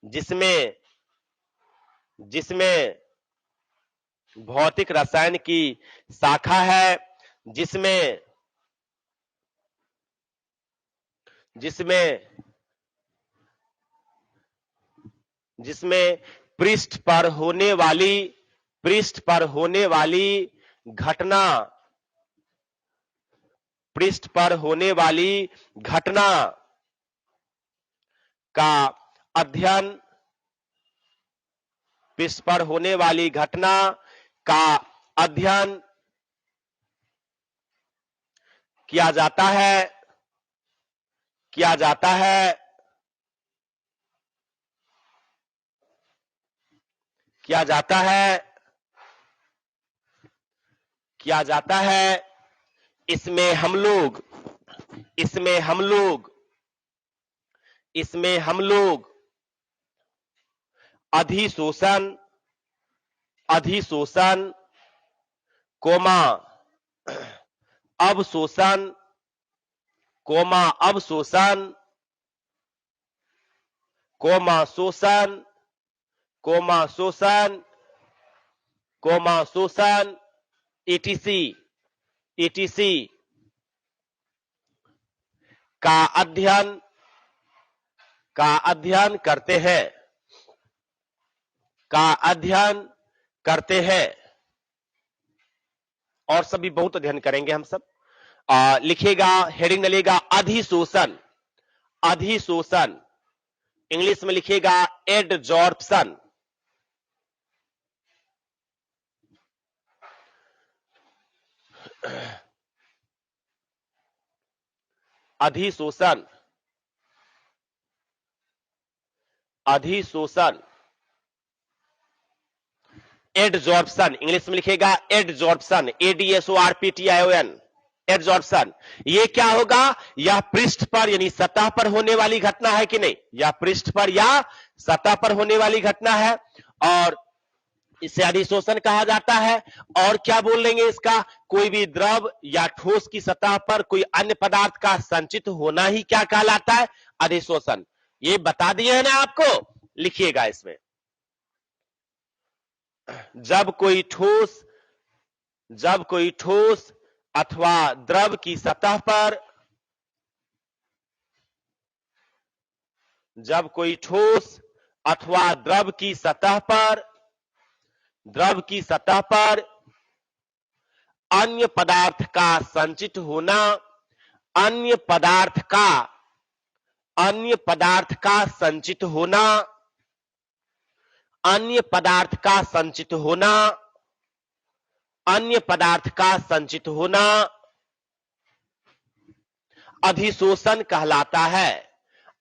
जिसमें भौतिक रसायन की शाखा है जिसमें पृष्ठ पर होने वाली घटना का अध्ययन, पृष्ठ पर होने वाली घटना का अध्ययन किया जाता है, किया जाता है, किया जाता है, किया जाता है। इसमें हम लोग, इसमें हम लोग, इसमें हम लोग अधिशोषण, अधिशोषण, कोमा अवशोषण, कोमा अवशोषण, कोमा शोषण, कोमा शोषण, कोमा शोषण, etc, etc का अध्ययन, का अध्ययन करते हैं, का अध्ययन करते हैं। और सभी बहुत अध्ययन करेंगे हम सब। लिखिएगा, हेडिंग डालिएगा अधिशोषण, अधिशोषण, इंग्लिश में लिखिएगा एडजॉर्प्शन, अधिशोषण, अधिशोषण, एडजॉर्प्शन, इंग्लिश में लिखिएगा एडजॉर्प्शन, ADSORPTION, एडजॉर्प्शन। ये क्या होगा? यह पृष्ठ पर यानी सतह पर होने वाली घटना है कि नहीं? यह पृष्ठ पर या सतह पर होने वाली घटना है और इसे अधिशोषण कहा जाता है। और क्या बोल लेंगे इसका? कोई भी द्रव या ठोस की सतह पर कोई अन्य पदार्थ का संचित होना ही क्या कहलाता है? अधिशोषण। ये बता दिए है ना आपको, लिखिएगा इसमें। जब कोई ठोस, जब कोई ठोस अथवा द्रव की सतह पर, जब कोई ठोस अथवा द्रव की सतह पर, द्रव की सतह पर अन्य पदार्थ का संचित होना, अन्य पदार्थ का, अन्य पदार्थ का संचित होना, अन्य पदार्थ का संचित होना, अन्य पदार्थ का संचित होना अधिशोषण कहलाता है,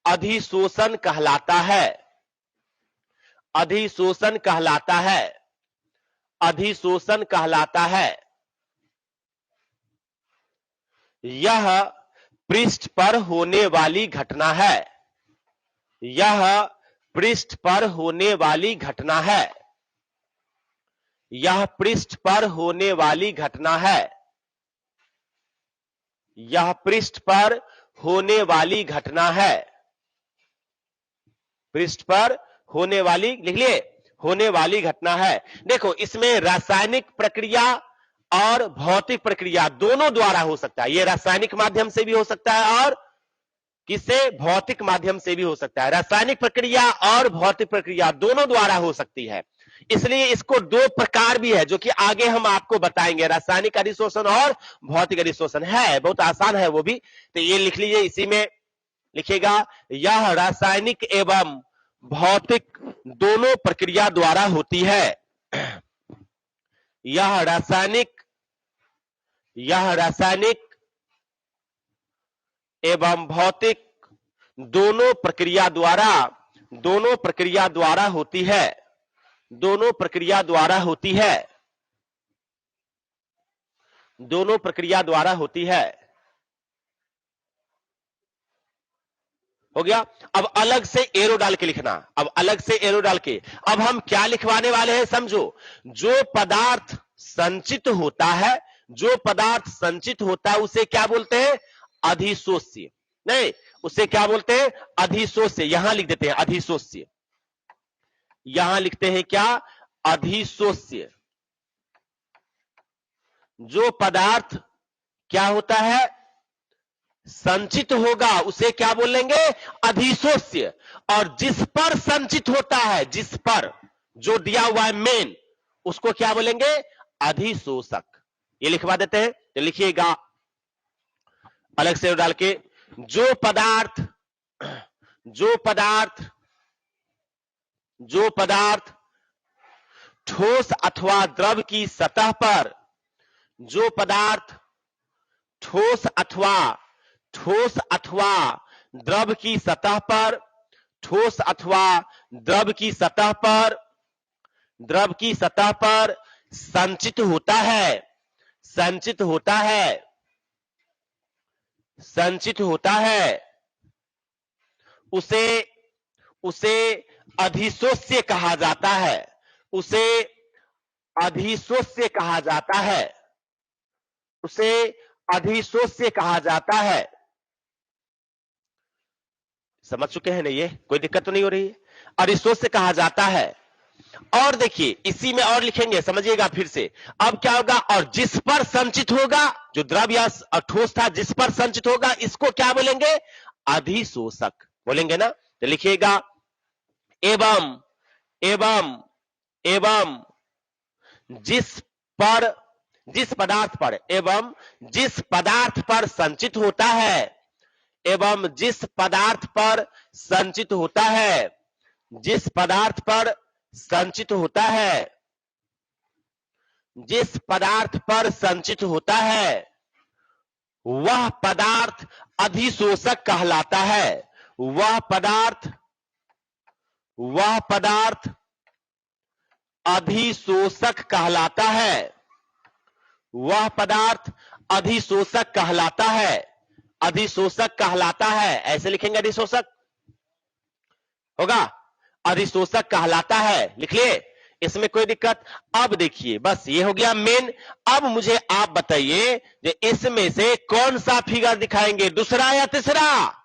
अधिशोषण कहलाता है, अधिशोषण कहलाता है, अधिशोषण कहलाता है। यह पृष्ठ पर होने वाली घटना है, यह पृष्ठ पर होने वाली घटना है, यह पृष्ठ पर होने वाली घटना है, यह पृष्ठ पर होने वाली घटना है, पृष्ठ पर होने वाली, लिख लिए, होने वाली घटना है। देखो इसमें रासायनिक प्रक्रिया और भौतिक प्रक्रिया दोनों द्वारा हो सकता है। यह रासायनिक माध्यम से भी हो सकता है और किससे? भौतिक माध्यम से भी हो सकता है। रासायनिक प्रक्रिया और भौतिक प्रक्रिया दोनों द्वारा हो सकती है। इसलिए इसको दो प्रकार भी है जो कि आगे हम आपको बताएंगे, रासायनिक अधिशोषण और भौतिक अधिशोषण है, बहुत आसान है वो भी। तो ये लिख लीजिए, इसी में लिखिएगा, यह रासायनिक एवं भौतिक दोनों प्रक्रिया द्वारा होती है। यह रासायनिक, यह रासायनिक एवं भौतिक दोनों प्रक्रिया द्वारा, दोनों प्रक्रिया द्वारा होती है, दोनों प्रक्रिया द्वारा होती है, दोनों प्रक्रिया द्वारा होती है। हो गया। अब अलग से एरो डाल के लिखना, अब अलग से एरो डाल के। अब हम क्या लिखवाने वाले हैं समझो। जो पदार्थ संचित होता है, जो पदार्थ संचित होता है उसे क्या बोलते हैं? अधिशोष्य। नहीं, उसे क्या बोलते हैं? अधिशोष्य। यहां लिख देते हैं अधिशोष्य, यहां लिखते हैं क्या? अधिशोष्य। जो पदार्थ क्या होता है? संचित होगा उसे क्या बोलेंगे? अधिशोष्य। और जिस पर संचित होता है, जिस पर जो दिया हुआ है मेन, उसको क्या बोलेंगे? अधिशोषक। ये लिखवा देते हैं, तो लिखिएगा अलग से डाल के। जो पदार्थ, जो पदार्थ, जो पदार्थ ठोस अथवा द्रव की सतह पर, जो पदार्थ ठोस अथवा द्रव की सतह पर, ठोस अथवा द्रव की सतह पर, द्रव की सतह पर संचित होता है, संचित होता है, संचित होता है, उसे उसे अधिशोष्य कहा जाता है, उसे अधिशोष्य कहा जाता है, उसे अधिशोष्य कहा जाता है। समझ चुके हैं ना? ये कोई दिक्कत तो नहीं हो रही है? अधिशोष्य कहा जाता है। और देखिए इसी में और लिखेंगे, समझिएगा फिर से। अब क्या होगा, और जिस पर संचित होगा, जो द्रव या ठोस था जिस पर संचित होगा, इसको क्या बोलेंगे? अधिशोषक बोलेंगे ना। तो लिखिएगा एवं एवं एवं जिस पर, जिस पदार्थ पर, एवं जिस पदार्थ पर संचित होता है, एवं जिस पदार्थ पर संचित होता है, जिस पदार्थ पर संचित होता है, जिस पदार्थ पर संचित होता है, वह पदार्थ अधिशोषक कहलाता है। वह पदार्थ अधिशोषक कहलाता है। वह पदार्थ अधिशोषक कहलाता है, अधिशोषक कहलाता है। ऐसे लिखेंगे, अधिशोषक होगा, अधिशोषक कहलाता है। लिख लिए, इसमें कोई दिक्कत? अब देखिए बस ये हो गया मेन। अब मुझे आप बताइए कि इसमें से कौन सा फिगर दिखाएंगे, दूसरा या तीसरा?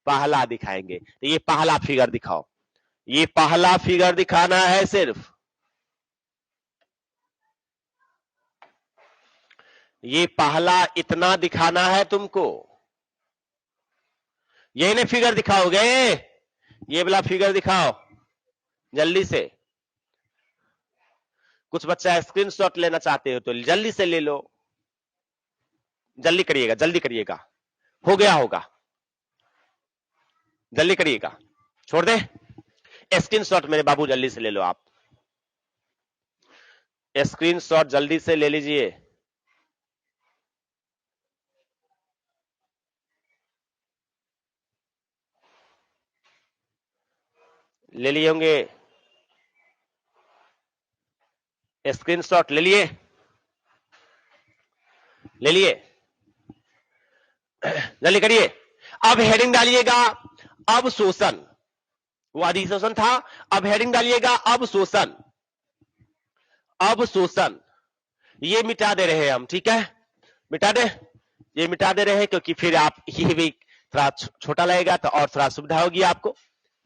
पहला दिखाएंगे। तो ये पहला फिगर दिखाओ, ये पहला फिगर दिखाना है सिर्फ, ये पहला इतना दिखाना है तुमको। ये नहीं फिगर दिखाओगे, ये वाला फिगर दिखाओ जल्दी से। कुछ बच्चा स्क्रीनशॉट लेना चाहते हो तो जल्दी से ले लो, जल्दी करिएगा, जल्दी करिएगा, हो गया होगा, जल्दी करिएगा, छोड़ दे स्क्रीनशॉट। मेरे बाबू जल्दी से ले लो, आप स्क्रीनशॉट जल्दी से ले लीजिए। ले लिए होंगे, स्क्रीनशॉट ले लिए, ले लिए, जल्दी करिए। अब हेडिंग डालिएगा अवशोषण, वो अधिशोषण था, अब हेडिंग डालिएगा अवशोषण। अवशोषण ये मिटा दे रहे हैं हम, ठीक है, मिटा दे, ये मिटा दे रहे हैं क्योंकि फिर आप ये भी थोड़ा छोटा लगेगा तो और थोड़ा सुविधा होगी आपको,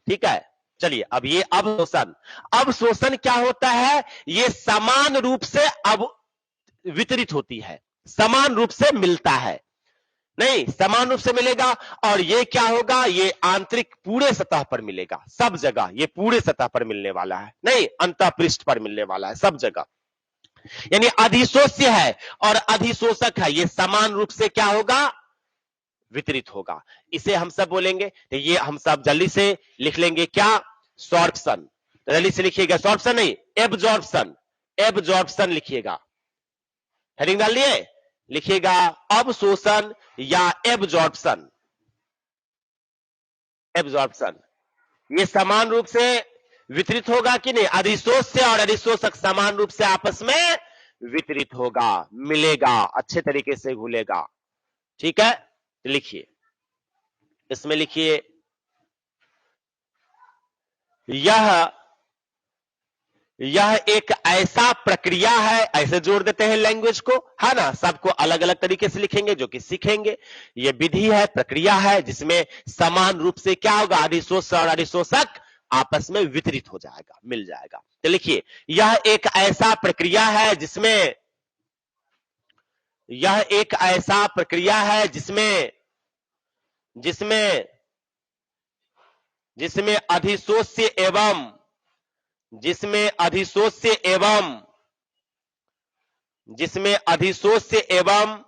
ठीक है। चलिए अब ये अवशोषण, अवशोषण क्या होता है? ये समान रूप से अब वितरित होती है, समान रूप से मिलता है, नहीं समान रूप से मिलेगा। और ये क्या होगा? ये आंतरिक पूरे सतह पर मिलेगा, सब जगह ये पूरे सतह पर मिलने वाला है, नहीं अंतःपृष्ठ पर मिलने वाला है सब जगह। यानी अधिशोष्य है और अधिशोषक है, ये समान रूप से क्या होगा? वितरित होगा। इसे हम सब बोलेंगे, तो ये हम सब जल्दी से लिख लेंगे क्या? सॉर्प्शन। तो जल्दी से लिखिएगा, सॉर्प्शन नहीं एब्जॉर्प्शन, एब्जॉर्प्शन लिखिएगा। हेडिंग डाल लिए, लिखिएगा अवशोषण या एब्जॉर्प्शन। एब्जॉर्प्शन ये समान रूप से वितरित होगा कि नहीं? अधिशोष्य और अधिशोषक समान रूप से आपस में वितरित होगा, मिलेगा, अच्छे तरीके से घुलेगा, ठीक है। लिखिए, इसमें लिखिए यह एक ऐसा प्रक्रिया है, ऐसे जोड़ देते हैं लैंग्वेज को, है ना, सबको अलग अलग तरीके से लिखेंगे जो कि सीखेंगे। यह विधि है, प्रक्रिया है जिसमें समान रूप से क्या होगा? अधिशोष्य और अधिशोषक आपस में वितरित हो जाएगा, मिल जाएगा। तो लिखिए, यह एक ऐसा प्रक्रिया है जिसमें, यह एक ऐसा प्रक्रिया है जिसमें जिसमें जिसमें अधिशोष्य एवं जिसमें अधिशोष्य एवं जिसमें अधिशोष्य एवं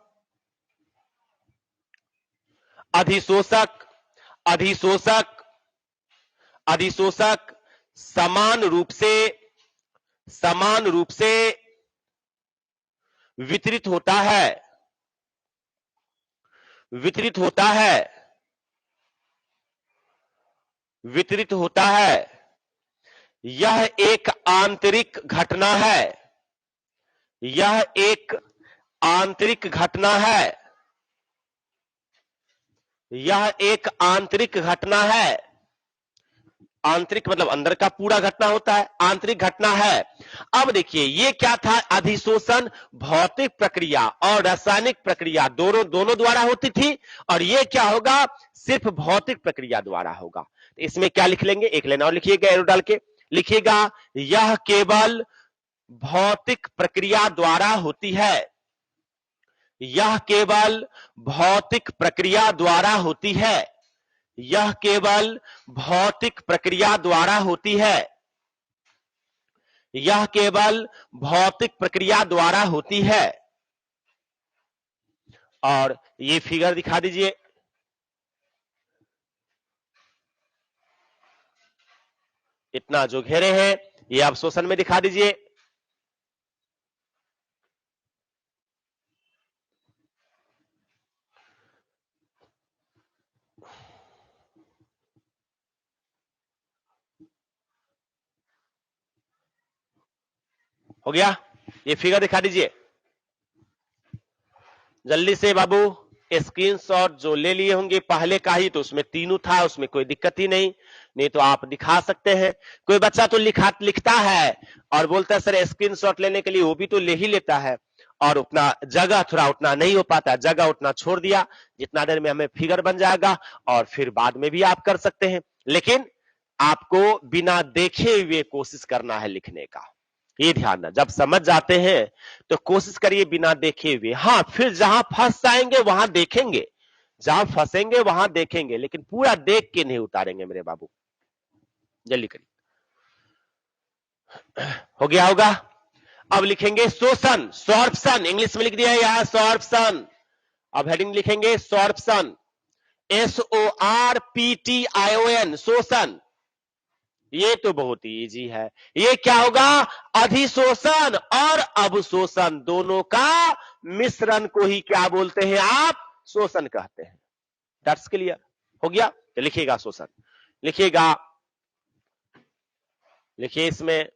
अधिशोषक अधिशोषक अधिशोषक समान रूप से वितरित होता है, वितरित होता है, वितरित होता है। यह एक आंतरिक घटना है, यह एक आंतरिक घटना है, यह एक आंतरिक घटना है। आंतरिक मतलब अंदर का पूरा घटना होता है, आंतरिक घटना है। अब देखिए ये क्या था, अधिशोषण भौतिक प्रक्रिया और रासायनिक प्रक्रिया दोनों द्वारा होती थी, और ये क्या होगा, सिर्फ भौतिक प्रक्रिया द्वारा होगा। इसमें क्या लिख लेंगे, एक लाइन और लिखिएगा, एरो डाल के लिखिएगा, यह केवल भौतिक प्रक्रिया द्वारा होती है, यह केवल भौतिक प्रक्रिया द्वारा होती है, यह केवल भौतिक प्रक्रिया द्वारा होती है, यह केवल भौतिक प्रक्रिया द्वारा होती है। और ये फिगर दिखा दीजिए, इतना जो घेरे हैं ये अवशोषण में दिखा दीजिए। हो गया, ये फिगर दिखा दीजिए जल्दी से बाबू। स्क्रीनशॉट जो ले लिए होंगे पहले का ही, तो उसमें तीनों था, उसमें कोई दिक्कत ही नहीं तो आप दिखा सकते हैं। कोई बच्चा तो लिखता है और बोलता है सर स्क्रीनशॉट लेने के लिए, वो भी तो ले ही लेता है, और उतना जगह थोड़ा उतना नहीं हो पाता, जगह उतना छोड़ दिया, जितना देर में हमें फिगर बन जाएगा, और फिर बाद में भी आप कर सकते हैं। लेकिन आपको बिना देखे हुए कोशिश करना है लिखने का, ये ध्यान ना, जब समझ जाते हैं तो कोशिश करिए बिना देखे हुए। हाँ, फिर जहां फंस जाएंगे वहां देखेंगे, जहां फंसेंगे वहां देखेंगे, लेकिन पूरा देख के नहीं उतारेंगे मेरे बाबू। जल्दी करिए, हो गया होगा। अब लिखेंगे शोषण, सॉर्प्शन, इंग्लिश में लिख दिया है यहां सॉर्प्शन। अब हेडिंग लिखेंगे सॉर्प्शन, SORPTION, शोषण। ये तो बहुत ही इजी है। ये क्या होगा, अधिशोषण और अवशोषण दोनों का मिश्रण को ही क्या बोलते हैं आप, शोषण कहते हैं। दैट्स क्लियर, हो गया। तो लिखिएगा शोषण, लिखिएगा, लिखिए इसमें,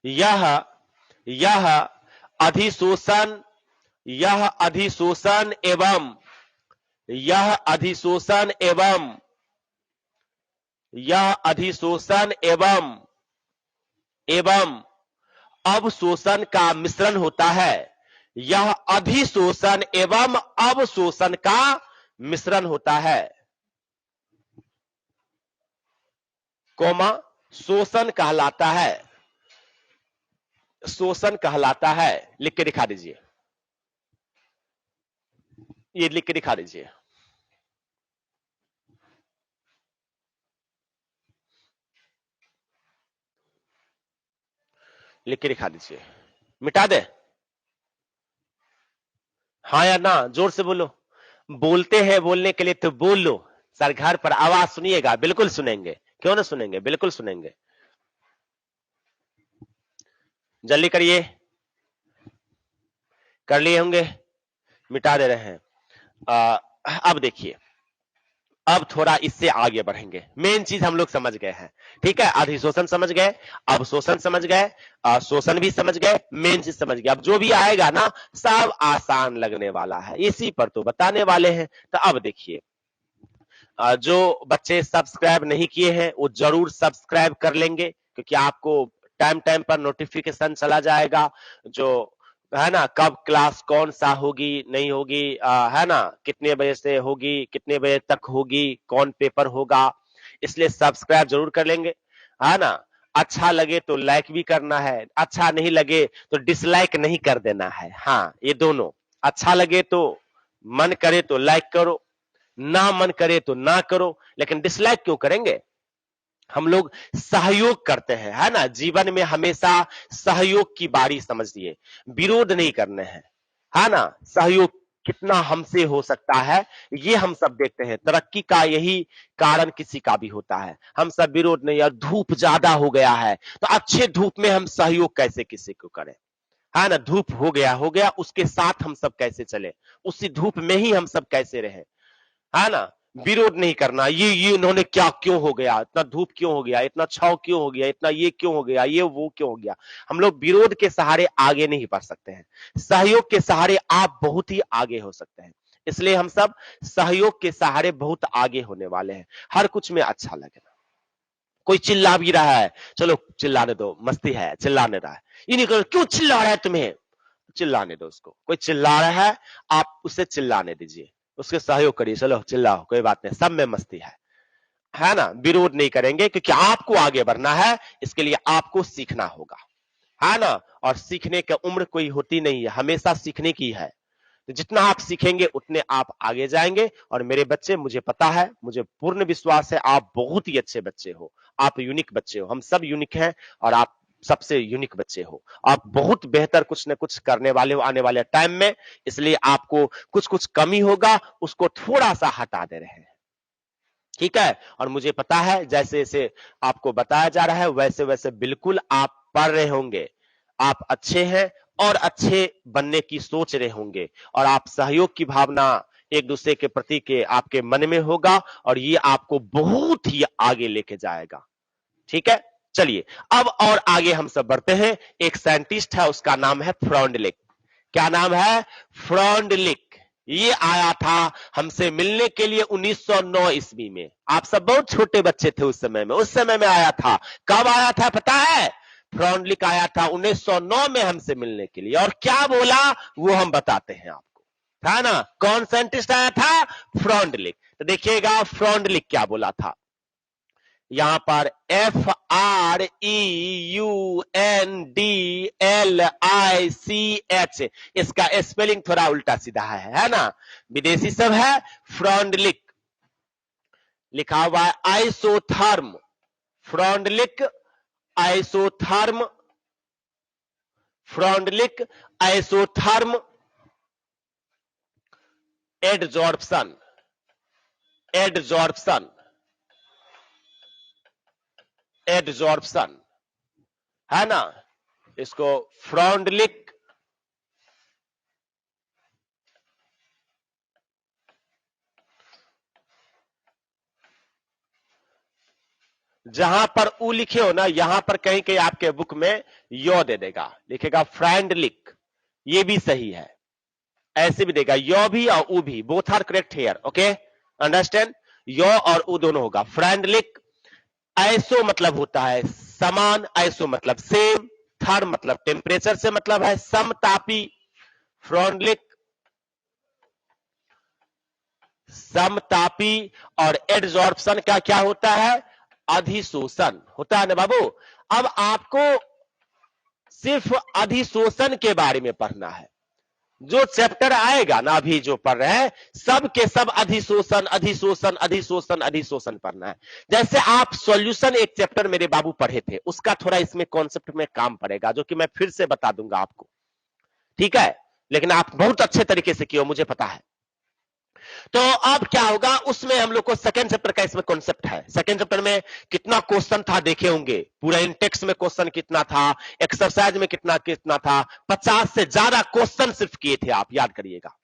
यह अधिशोषण, यह अधिशोषण एवं, यह अधिशोषण एवं, यह अधिशोषण एवं अवशोषण का मिश्रण होता है। यह अधिशोषण एवं अवशोषण का मिश्रण होता है, कोमा शोषण कहलाता है, शोषण कहलाता है। लिख के दिखा दीजिए, ये लिख के दिखा दीजिए। लिख के दिखा दीजिए, मिटा दे, हाँ या ना, जोर से बोलो। बोलते हैं बोलने के लिए तो बोल लो, सर घर पर आवाज सुनिएगा, बिल्कुल सुनेंगे, क्यों ना सुनेंगे, बिल्कुल सुनेंगे। जल्दी करिए, कर लिए होंगे, मिटा दे रहे हैं। अब देखिए, अब थोड़ा इससे आगे बढ़ेंगे। मेन चीज हम लोग समझ गए हैं, ठीक है, अधिशोषण समझ गए, अवशोषण समझ गए, शोषण भी समझ गए, मेन चीज समझ गए। अब जो भी आएगा ना सब आसान लगने वाला है, इसी पर तो बताने वाले हैं। तो अब देखिए, जो बच्चे सब्सक्राइब नहीं किए हैं वो जरूर सब्सक्राइब कर लेंगे, क्योंकि आपको टाइम टाइम पर नोटिफिकेशन चला जाएगा, जो है ना, कब क्लास कौन सा होगी नहीं होगी, है ना, कितने बजे से होगी, कितने बजे तक होगी, कौन पेपर होगा, इसलिए सब्सक्राइब जरूर कर लेंगे, है ना। अच्छा लगे तो लाइक भी करना है, अच्छा नहीं लगे तो डिसलाइक नहीं कर देना है। हाँ, ये दोनों, अच्छा लगे तो मन करे तो लाइक करो, ना मन करे तो ना करो, लेकिन डिसलाइक क्यों करेंगे, हम लोग सहयोग करते हैं, है ना, जीवन में हमेशा सहयोग की बारी समझिए, विरोध नहीं करने हैं, है ना। सहयोग कितना हमसे हो सकता है ये हम सब देखते हैं, तरक्की का यही कारण किसी का भी होता है, हम सब विरोध नहीं। और धूप ज्यादा हो गया है तो अच्छे धूप में हम सहयोग कैसे किसी को करें, है ना, धूप हो गया, उसके साथ हम सब कैसे चले, उसी धूप में ही हम सब कैसे रहे, है ना। विरोध नहीं करना, ये इन्होंने क्या क्यों हो गया, इतना धूप क्यों हो गया, इतना छाव क्यों हो गया, इतना ये क्यों हो गया, ये वो क्यों हो गया। हम लोग विरोध के सहारे आगे नहीं बढ़ सकते हैं, सहयोग के सहारे आप बहुत ही आगे हो सकते हैं। इसलिए हम सब सहयोग के सहारे बहुत आगे होने वाले हैं। हर कुछ में अच्छा लगेगा। कोई चिल्ला भी रहा है, चलो चिल्लाने दो, मस्ती है, चिल्लाने रहा है, ये नहीं करो, क्यों चिल्ला रहा है तुम्हें, चिल्लाने दो उसको। कोई चिल्ला रहा है, आप उसे चिल्लाने दीजिए, उसके सहयोग करिए, चलो चिल्लाओ, कोई बात नहीं, सब में मस्ती है ना। विरोध नहीं करेंगे, क्योंकि आपको आगे बढ़ना है, इसके लिए आपको सीखना होगा, है ना। और सीखने की उम्र कोई होती नहीं है, हमेशा सीखने की है। तो जितना आप सीखेंगे उतने आप आगे जाएंगे। और मेरे बच्चे, मुझे पता है, मुझे पूर्ण विश्वास है, आप बहुत ही अच्छे बच्चे हो, आप यूनिक बच्चे हो, हम सब यूनिक हैं, और आप सबसे यूनिक बच्चे हो। आप बहुत बेहतर कुछ न कुछ करने वाले हो आने वाले टाइम में, इसलिए आपको कुछ कुछ कमी होगा, उसको थोड़ा सा हटा दे रहे हैं, ठीक है। और मुझे पता है, जैसे जैसे आपको बताया जा रहा है, वैसे वैसे बिल्कुल आप पढ़ रहे होंगे, आप अच्छे हैं और अच्छे बनने की सोच रहे होंगे, और आप सहयोग की भावना एक दूसरे के प्रति के आपके मन में होगा, और ये आपको बहुत ही आगे लेके जाएगा, ठीक है। चलिए अब और आगे हम सब बढ़ते हैं। एक साइंटिस्ट है, उसका नाम है फ्रॉन्डलिक। क्या नाम है? फ्रॉन्डलिक। ये आया था हमसे मिलने के लिए 1909 ईस्वी में। आप सब बहुत छोटे बच्चे थे उस समय में, आया था। कब आया था पता है? फ्रॉन्डलिक आया था 1909 में हमसे मिलने के लिए, और क्या बोला वो हम बताते हैं आपको, था ना। कौन साइंटिस्ट आया था? फ्रॉन्डलिक। तो देखिएगा फ्रॉन्डलिक क्या बोला था। यहां पर FREUNDLICH, इसका स्पेलिंग थोड़ा उल्टा सीधा है ना, विदेशी सब है। फ्रॉन्डलिक लिखा हुआ है isotherm, Freundlich isotherm, Freundlich isotherm adsorption, adsorption, adsorption, है ना। इसको फ्रॉन्डलिक जहां पर ऊ लिखे हो ना, यहां पर कहीं कहीं आपके बुक में यो दे देगा, लिखेगा फ्रॉन्डलिक, ये भी सही है, ऐसे भी देगा, यो भी और ऊ भी, both are correct here, okay, understand. यो और ऊ दोनों होगा। फ्रॉन्डलिक, आइसो मतलब होता है समान, आइसो मतलब सेम, थर्म मतलब टेम्परेचर से मतलब है समतापी, फ्रॉन्डलिक समतापी, और एडजॉर्प्शन का क्या होता है? अधिशोषण होता है ना बाबू। अब आपको सिर्फ अधिशोषण के बारे में पढ़ना है, जो चैप्टर आएगा ना अभी जो पढ़ रहे हैं, सब के सब अधिशोषण अधिशोषण अधिशोषण अधिशोषण पढ़ना है। जैसे आप सॉल्यूशन एक चैप्टर मेरे बाबू पढ़े थे, उसका थोड़ा इसमें कॉन्सेप्ट में काम पड़ेगा, जो कि मैं फिर से बता दूंगा आपको, ठीक है। लेकिन आप बहुत अच्छे तरीके से किए, मुझे पता है। तो अब क्या होगा, उसमें हम लोग को सेकंड चैप्टर का इसमें कॉन्सेप्ट है। सेकंड चैप्टर में कितना क्वेश्चन था देखे होंगे, पूरा इंटेक्स में क्वेश्चन कितना था, एक्सरसाइज में कितना कितना था, 50 से ज्यादा क्वेश्चन सिर्फ किए थे आप, याद करिएगा।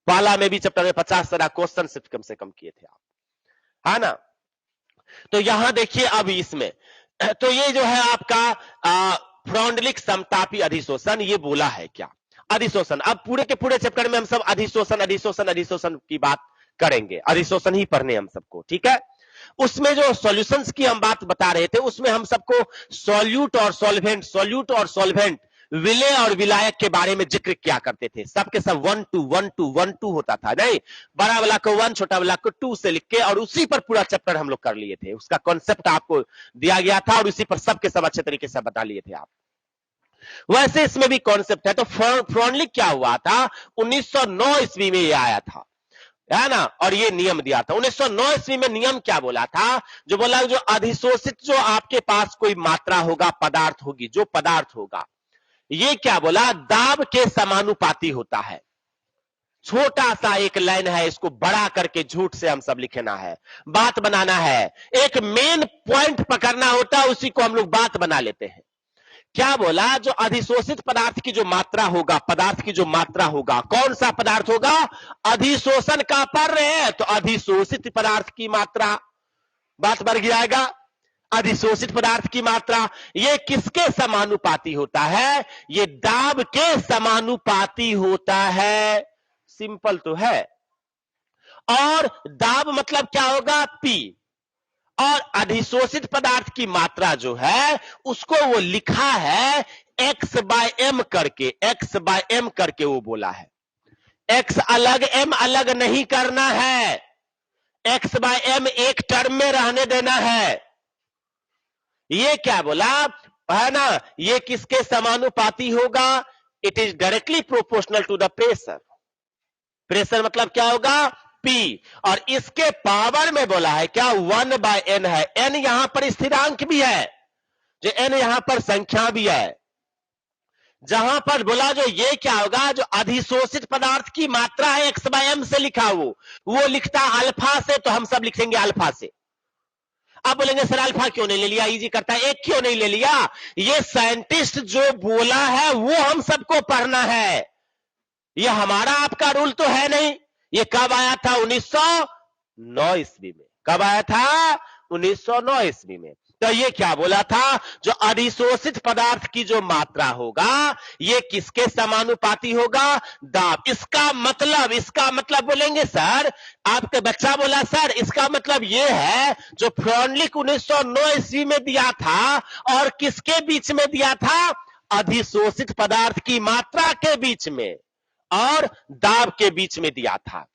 पहला में भी चैप्टर में 50 से ज्यादा क्वेश्चन सिर्फ कम से कम किए थे आप, है ना। तो यहां देखिए अब इसमें, तो ये जो है आपका फ्रॉन्डलिक समतापी अधिशोषण, ये बोला है क्या अधिशोषण। अब पूरे के पूरे चैप्टर में हम सब अधिशोषण अधिशोषण अधिशोषण की बात करेंगे, अधिशोषण ही पढ़ने हम सबको, ठीक है। उसमें जो सॉल्यूशंस की हम बात बता रहे थे, उसमें हम सबको सॉल्यूट और सॉल्वेंट, सॉल्यूट और सॉल्वेंट, विलेय और विलायक के बारे में जिक्र क्या करते थे। सबके सब 1 2 1 2 1 2 होता था, नहीं, बड़ा वाला को 1 छोटा वाला को 2 से लिख के, और उसी पर पूरा चैप्टर हम लोग कर लिए थे। उसका कॉन्सेप्ट आपको दिया गया था, और उसी पर सबके सब अच्छे तरीके से बता लिए थे आप। वैसे इसमें भी कॉन्सेप्ट है। तो फ्रॉन्डलिक क्या हुआ था, 1909 ईस्वी में ये आया था, है ना, और ये नियम दिया था 1909 ईस्वी में। नियम क्या बोला था, जो बोला जो अधिशोषित जो आपके पास कोई मात्रा होगा, पदार्थ होगी, जो पदार्थ होगा, ये क्या बोला, दाब के समानुपाती होता है। छोटा सा एक लाइन है, इसको बड़ा करके झूठ से हम सब लिखना है, बात बनाना है, एक मेन पॉइंट पकड़ना होता है, उसी को हम लोग बात बना लेते हैं। क्या बोला? जो अधिशोषित पदार्थ की जो मात्रा होगा, पदार्थ की जो मात्रा होगा, कौन सा पदार्थ होगा? अधिशोषण का पर है तो अधिशोषित पदार्थ की मात्रा, बात बढ़ जाएगा। अधिशोषित पदार्थ की मात्रा ये किसके समानुपाती होता है? ये दाब के समानुपाती होता है। सिंपल तो है। और दाब मतलब क्या होगा? पी। और अधिशोषित पदार्थ की मात्रा जो है उसको वो लिखा है एक्स बाय एम करके, एक्स बाय एम करके वो बोला है। एक्स अलग एम अलग नहीं करना है, एक्स बाय एम एक टर्म में रहने देना है। ये क्या बोला है ना? ये किसके समानुपाती होगा? It is directly proportional to the pressure. Pressure मतलब क्या होगा? पी। और इसके पावर में बोला है क्या? 1/n है। n यहां पर स्थिरांक भी है, जो n यहां पर संख्या भी है। जहां पर बोला जो ये क्या होगा? जो अधिशोषित पदार्थ की मात्रा है x/m से लिखा वो लिखता अल्फा से, तो हम सब लिखेंगे अल्फा से। आप बोलेंगे सर अल्फा क्यों नहीं ले लिया? इजी करता है। एक क्यों नहीं ले लिया? ये साइंटिस्ट जो बोला है वो हम सबको पढ़ना है। ये हमारा आपका रूल तो है नहीं। ये कब आया था? 1909 ईस्वी में। कब आया था? 1909 ईस्वी में। तो ये क्या बोला था? जो अधिशोषित पदार्थ की जो मात्रा होगा ये किसके समानुपाती होगा? दाब। इसका मतलब बोलेंगे सर, आपके बच्चा बोला सर इसका मतलब ये है जो फ्रॉन्डलिक 1909 ईस्वी में दिया था और किसके बीच में दिया था? अधिशोषित पदार्थ की मात्रा के बीच में और दाब के बीच में दिया था।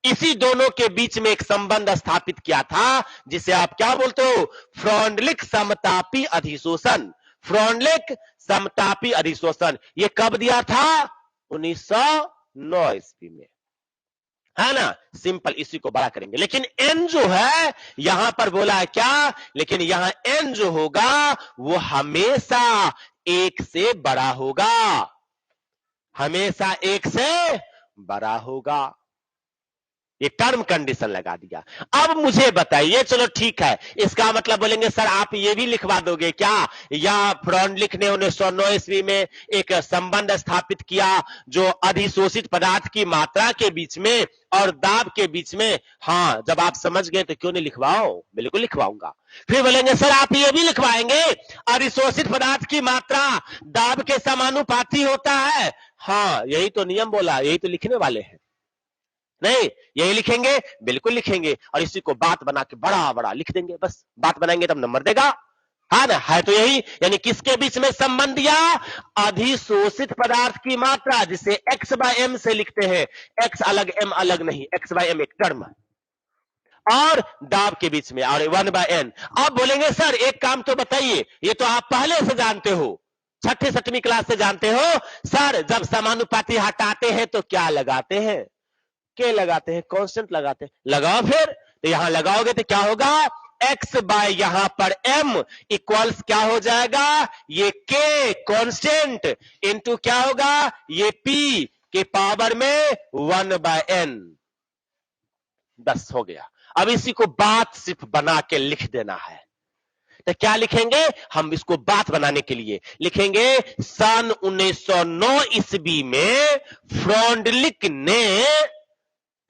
इसी दोनों के बीच में एक संबंध स्थापित किया था जिसे आप क्या बोलते हो? फ्रॉन्डलिक समतापी अधिशोषण। फ्रॉन्डलिक समतापी अधिशोषण ये कब दिया था? 1909 ईस्वी में, है ना? सिंपल, इसी को बड़ा करेंगे। लेकिन n जो है यहां पर बोला है क्या? लेकिन यहां n जो होगा वो हमेशा एक से बड़ा होगा, हमेशा एक से बड़ा होगा। ये टर्म कंडीशन लगा दिया। अब मुझे बताइए, चलो ठीक है, इसका मतलब बोलेंगे सर आप ये भी लिखवा दोगे क्या? या फ्रॉन्डलिक ने 1909 ईस्वी में एक संबंध स्थापित किया जो अधिशोषित पदार्थ की मात्रा के बीच में और दाब के बीच में। हाँ, जब आप समझ गए तो क्यों नहीं लिखवाओ? बिल्कुल लिखवाऊंगा। फिर बोलेंगे सर आप ये भी लिखवाएंगे अधिशोषित पदार्थ की मात्रा दाब के समानुपाती होता है। हाँ, यही तो नियम बोला, यही तो लिखने वाले हैं। नहीं, यही लिखेंगे? बिल्कुल लिखेंगे। और इसी को बात बना के बड़ा बड़ा लिख देंगे। बस बात बनाएंगे तब नंबर देगा, है ना? है तो यही। यानी किसके बीच में संबंध दिया? अधिशोषित पदार्थ की मात्रा, जिसे x/m से लिखते हैं। x अलग m अलग नहीं, x/m एक टर्म है, और दाब के बीच में, और 1/n। अब बोलेंगे सर एक काम तो बताइए, ये तो आप पहले से जानते हो, छठी 7वीं क्लास से जानते हो। सर जब समानुपाती हटाते हैं तो क्या लगाते हैं? के लगाते हैं? कांस्टेंट लगाते हैं। लगाओ फिर। तो यहां लगाओगे तो क्या होगा? x बाय यहां पर m इक्वल्स क्या हो जाएगा? ये k कांस्टेंट इनटू क्या होगा? ये p के पावर में 1/n। बस हो गया। अब इसी को बात सिर्फ बना के लिख देना है। तो क्या लिखेंगे हम? इसको बात बनाने के लिए लिखेंगे सन 1909 ईस्वी में फ्रॉन्डलिक ने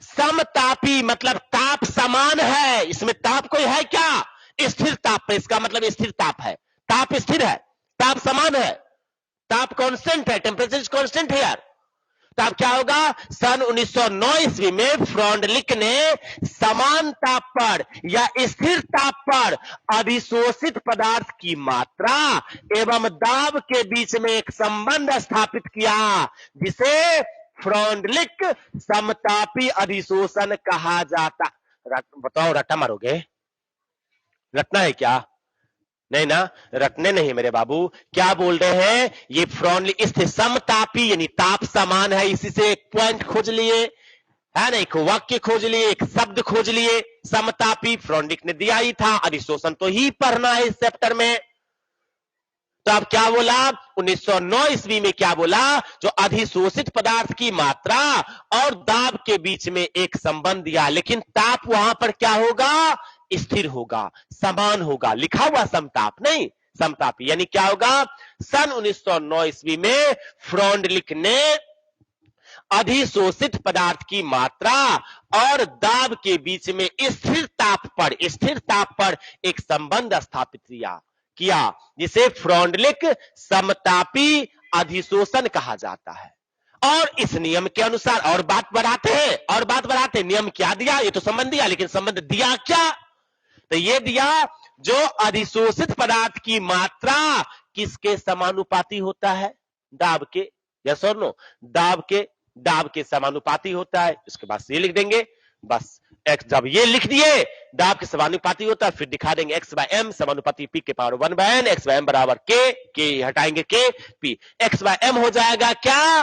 समतापी, मतलब ताप समान है, इसमें ताप कोई है क्या? स्थिर ताप है, इसका मतलब स्थिर ताप है। ताप स्थिर है, ताप समान है, ताप कांस्टेंट है, टेम्परेचर इज कांस्टेंट है यार। तो अब क्या होगा? सन 1909 ईस्वी में फ्रॉन्डलिक ने समान ताप पर या स्थिर ताप पर अधिशोषित पदार्थ की मात्रा एवं दाब के बीच में एक संबंध स्थापित किया जिसे फ्रॉन्डलिक समतापी अधिशोषण कहा जाता। बताओ, रट्टा मारोगे? रटना है क्या? नहीं ना, रटने नहीं मेरे बाबू। क्या बोल रहे हैं? ये फ्रॉन्डलिक स्थिर समतापी यानी ताप समान है, इसी से एक पॉइंट खोज लिए, है ना? एक वाक्य खोज लिए, एक शब्द खोज लिए। समतापी फ्रॉन्डलिक ने दिया ही था, अधिशोषण तो ही पढ़ना है इस चैप्टर में। तो अब क्या बोला? 1909 ईस्वी में क्या बोला? जो अधिशोषित पदार्थ की मात्रा और दाब के बीच में एक संबंध दिया, लेकिन ताप वहां पर क्या होगा? स्थिर होगा, समान होगा। लिखा हुआ समताप नहीं, समतापी। यानी क्या होगा, सन 1909 ईस्वी में फ्रॉन्डलिक ने अधिशोषित पदार्थ की मात्रा और दाब के बीच में स्थिर ताप पर एक संबंध स्थापित किया जिसे फ्रॉन्डलिक समतापी अधिशोषण कहा जाता है। और इस नियम के अनुसार और बात बढ़ाते हैं, नियम क्या दिया, ये तो संबंध दिया, लेकिन संबंध दिया क्या, तो ये दिया जो अधिशोषित पदार्थ की मात्रा किसके समानुपाती होता है, दाब के, यस और नो, दाब के समानुपाती होता है। इसके बाद ये लिख देंगे बस, एक्स जब ये लिख दिए दाब के समानुपाती होता है, फिर दिखा देंगे एक्स बाय एम समानुपाती पी के power 1 by n, x by m बराबर के हटाएंगे के पी, एक्स बाय एम हो जाएगा क्या,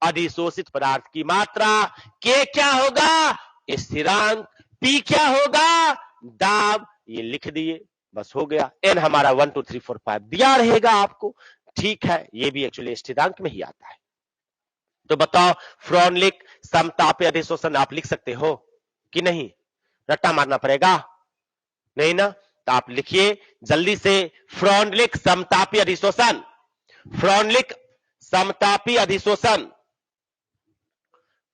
अधिशोषित पदार्थ की मात्रा, के क्या होगा स्थिरांक, पी क्या होगा दाब, ये लिख दिए बस हो गया। एन हमारा 1 2 3 4 5 दिया रहेगा आपको, ठीक है, ये भी एक्चुअली स्थिरांक में ही आता है। तो बताओ फ्रॉन्डलिक समतापी अधिशोषण आप लिख सकते हो कि नहीं, रट्टा मारना पड़ेगा नहीं ना, तो आप लिखिए जल्दी से, फ्रॉन्डलिक समतापी अधिशोषण, फ्रॉन्डलिक समतापी अधिशोषण,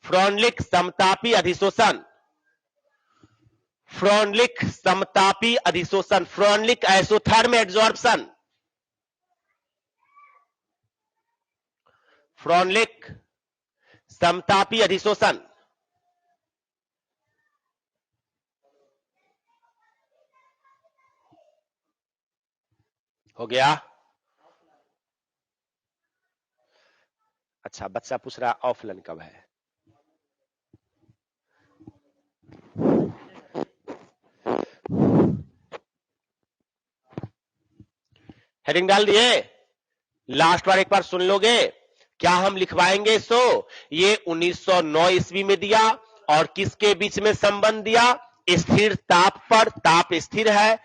फ्रॉन्डलिक समतापी अधिशोषण, फ्रॉन्डलिक समतापी अधिशोषण, फ्रॉन्डलिक आइसोथर्म एडजॉर्प्शन, फ्रॉन्डलिक समतापी अधिशोषण, हो गया। अच्छा, बच्चा पूछ रहा ऑफलाइन कब है, हेडिंग डाल दिए, लास्ट बार एक बार सुन लोगे, क्या हम लिखवाएंगे इसको, ये 1909 ईस्वी में दिया और किसके बीच में संबंध दिया, स्थिर ताप पर, ताप स्थिर है,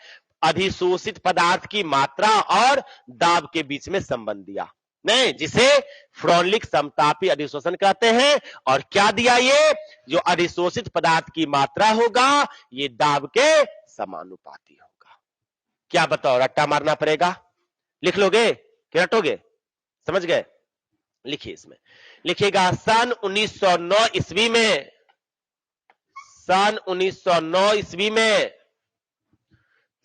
अधिशोषित पदार्थ की मात्रा और दाब के बीच में संबंध दिया, नहीं, जिसे फ्रॉन्डलिक समतापी अधिशोषण कहते हैं। और क्या दिया, ये जो अधिशोषित पदार्थ की मात्रा होगा ये दाब के समानुपाती होगा। क्या बताओ, रट्टा मारना पड़ेगा, लिख लोगे कि रटोगे, समझ गए, लिखिए, इसमें लिखिएगा सन 1909 ईस्वी में, सन 1909 ईस्वी में,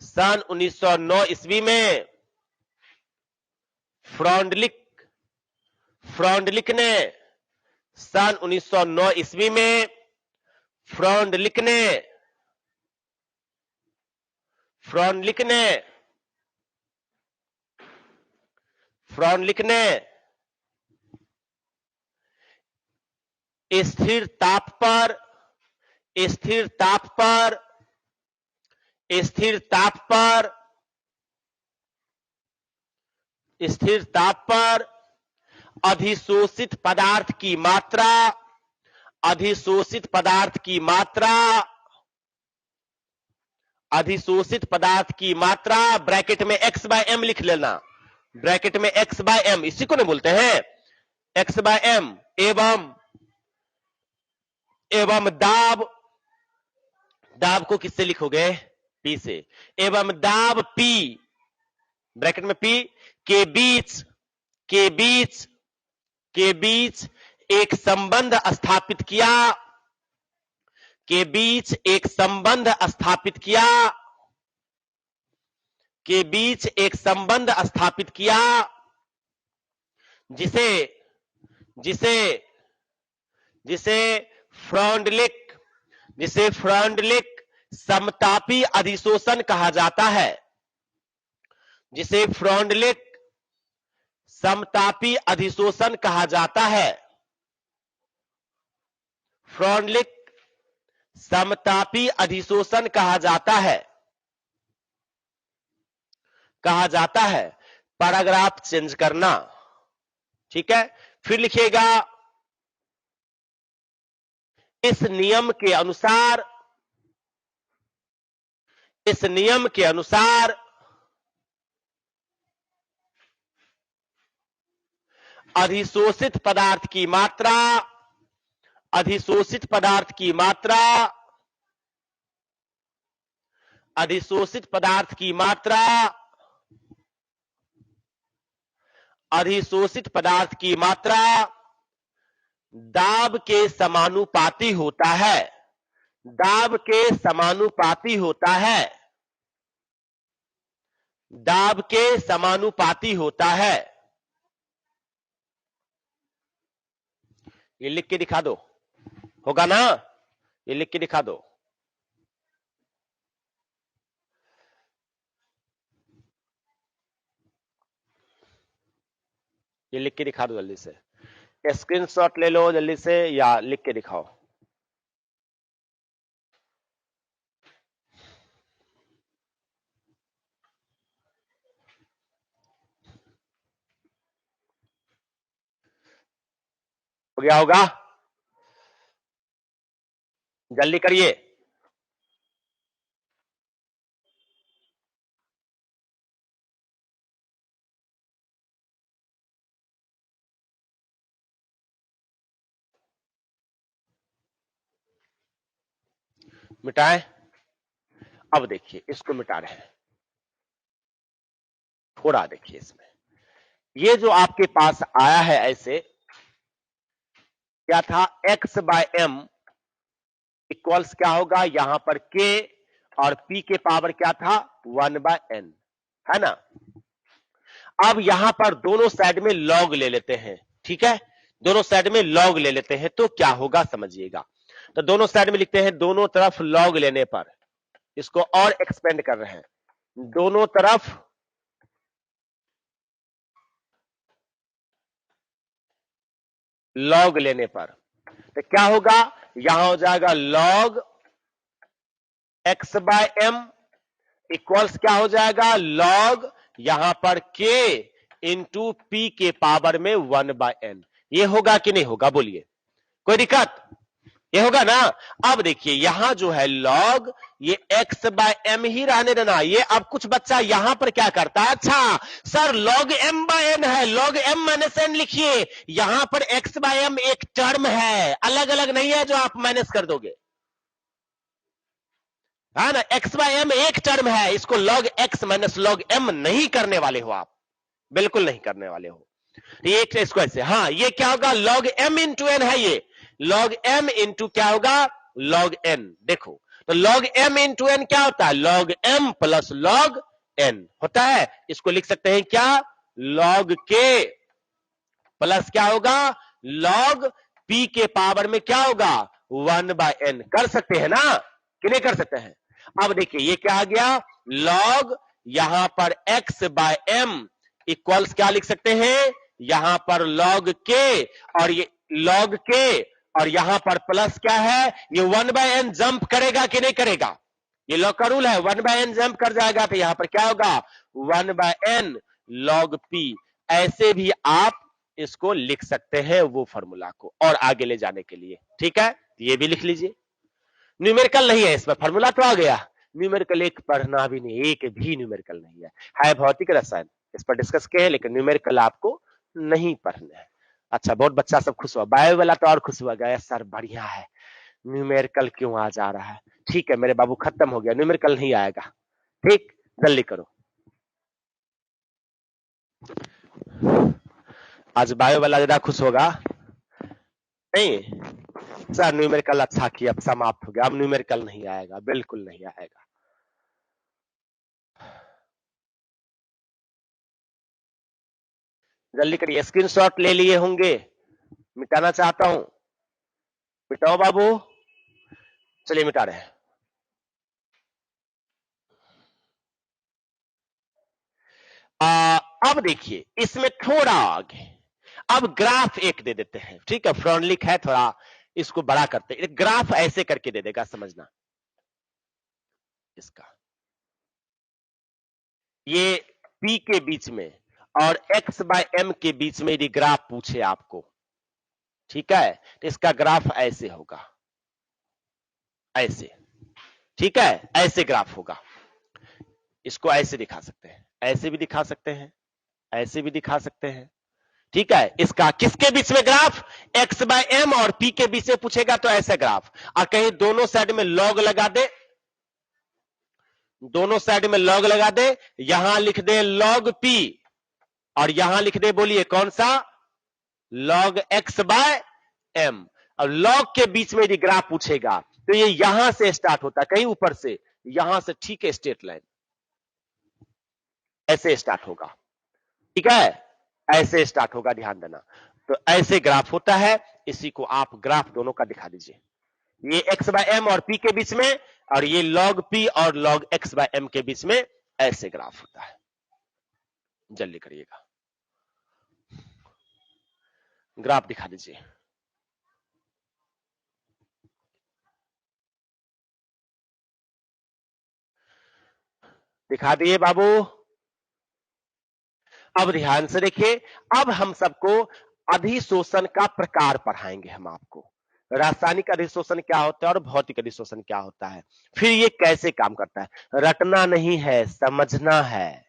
सन 1909 ईस्वी में फ्रॉन्डलिक ने, सन 1909 ईस्वी में फ्रॉन्डलिक ने स्थिर ताप पर अधिशोषित पदार्थ की मात्रा ब्रैकेट में एक्स बाय एम लिख लेना, ब्रैकेट में एक्स बाय एम, इसी को नहीं बोलते हैं एक्स बाय एम, एवं दाब को किससे लिखोगे, पी से, एवं दाब पी, ब्रैकेट में पी के बीच एक संबंध स्थापित किया, जिसे फ्रॉन्डलिक समतापी अधिशोषण कहा जाता है, जिसे फ्रॉन्डलिक समतापी अधिशोषण कहा जाता है, फ्रॉन्डलिक समतापी अधिशोषण कहा जाता है, पैराग्राफ चेंज करना, ठीक है। फिर लिखिएगा इस नियम के अनुसार अधिशोषित पदार्थ की मात्रा अधिशोषित पदार्थ की मात्रा दाब के समानुपाती होता है, दाब के समानुपाती होता है, दाब के समानुपाती होता है। ये लिख के दिखा दो, होगा ना? ये लिख के दिखा दो। ये लिख के दिखा दो जल्दी से, स्क्रीनशॉट ले लो जल्दी से या लिख के दिखाओ। हो गया होगा? जल्दी करिए। मिटाएं। अब देखिए इसको मिटा रहे हैं, थोड़ा देखिए इसमें, ये जो आपके पास आया है ऐसे, क्या था? x बाय एम इक्वल्स क्या होगा? यहां पर k और p के पावर क्या था? 1 बाय n, है ना? अब यहां पर दोनों साइड में लॉग ले लेते हैं, ठीक है? दोनों साइड में लॉग ले लेते हैं तो क्या होगा समझिएगा। तो दोनों साइड में लिखते हैं, दोनों तरफ लॉग लेने पर, इसको और एक्सपेंड कर रहे हैं, दोनों तरफ लॉग लेने पर, तो क्या होगा? यहां हो जाएगा log x by m equals क्या हो जाएगा? लॉग यहां पर k इंटू पी के पावर में 1 बाय n। ये होगा कि नहीं होगा? बोलिए, कोई दिक्कत? ये होगा ना? अब देखिए यहां जो है लॉग, ये x बाय एम ही रहने देना। ये अब कुछ बच्चा यहां पर क्या करता है, अच्छा sir log m by n है, लॉग m माइनस n लिखिए। यहां पर x बाय m एक टर्म है, अलग अलग नहीं है जो आप माइनस कर दोगे, है ना? x बाय m एक टर्म है, इसको log x minus log m नहीं करने वाले हो आप, बिल्कुल नहीं करने वाले हो। ये इसको ऐसे, हाँ ये क्या होगा? log m इंटू n है, ये log m इंटू क्या होगा? log n। देखो तो log m इंटू n क्या होता है? log m plus log n होता है। इसको लिख सकते हैं क्या? log k प्लस क्या होगा? log p के पावर में क्या होगा? 1 बाय n। कर सकते हैं ना कि नहीं कर सकते हैं? अब देखिए ये क्या आ गया? log यहां पर x बाय m इक्वल्स क्या लिख सकते हैं? यहां पर log k और ये log k और यहां पर प्लस क्या है? ये 1 बाय n जंप करेगा कि नहीं करेगा? ये लॉग का रूल है, 1 बाय n जंप कर जाएगा तो यहां पर क्या होगा? 1 बाय n log p। ऐसे भी आप इसको लिख सकते हैं वो फॉर्मूला को और आगे ले जाने के लिए, ठीक है? ये भी लिख लीजिए। न्यूमेरिकल नहीं है इसमें, फॉर्मूला तो आ गया, न्यूमेरिकल एक पढ़ना भी नहीं, एक भी न्यूमेरिकल नहीं है भौतिक रसायन, इस पर डिस्कस किए हैं, लेकिन न्यूमेरिकल आपको नहीं पढ़ना है। अच्छा, बहुत बच्चा सब खुश हुआ, बायो वाला तो और खुश हुआ, गया सर बढ़िया है, न्यूमेरिकल क्यों आ जा रहा है? ठीक है मेरे बाबू, खत्म हो गया, न्यूमेरिकल नहीं आएगा, ठीक? जल्दी करो। आज बायो वाला ज्यादा खुश होगा नहीं? सर न्यूमेरिकल अच्छा किया, अब समाप्त हो गया, अब न्यूमेरिकल नहीं आएगा, बिल्कुल नहीं आएगा। जल्दी करिए, स्क्रीनशॉट ले लिए होंगे, मिटाना चाहता हूं, मिटाओ बाबू। चलिए मिटा रहे हैं। अब देखिए इसमें थोड़ा आगे, अब ग्राफ एक दे देते हैं, ठीक है? फ्रॉन्टलिक है, थोड़ा इसको बड़ा करते हैं, ग्राफ ऐसे करके दे देगा, समझना इसका, ये P के बीच में और x बाय m के बीच में यदि ग्राफ पूछे आपको, ठीक है, तो इसका ग्राफ ऐसे होगा, ऐसे, ठीक है? ऐसे ग्राफ होगा, इसको ऐसे दिखा सकते हैं, ऐसे भी दिखा सकते हैं, ऐसे भी दिखा सकते हैं, ठीक है? इसका किसके बीच में ग्राफ? x बाय m और p के बीच में पूछेगा तो ऐसे ग्राफ, और कहीं दोनों साइड में लॉग लगा दे, दोनों साइड में लॉग लगा दे, यहां लिख दे log p और यहां लिख दे, बोलिए कौन सा, log x बाय m। और log के बीच में यदि ग्राफ पूछेगा तो ये यहां से स्टार्ट होता है, कहीं ऊपर से, यहां से ठीक है स्ट्रेट लाइन ऐसे स्टार्ट होगा, ठीक है, ऐसे स्टार्ट होगा, ध्यान देना। तो ऐसे ग्राफ होता है, इसी को आप ग्राफ दोनों का दिखा दीजिए, ये x बाय m और p के बीच में, और ये log p और log x बाय m के बीच में ऐसे ग्राफ होता है। जल्दी करिएगा, ग्राफ दिखा दीजिए। दिखा दिए बाबू। अब ध्यान से देखिए, अब हम सबको अधिशोषण का प्रकार पढ़ाएंगे हम आपको, रासायनिक अधिशोषण क्या होता है और भौतिक अधिशोषण क्या होता है, फिर ये कैसे काम करता है। रटना नहीं है, समझना है,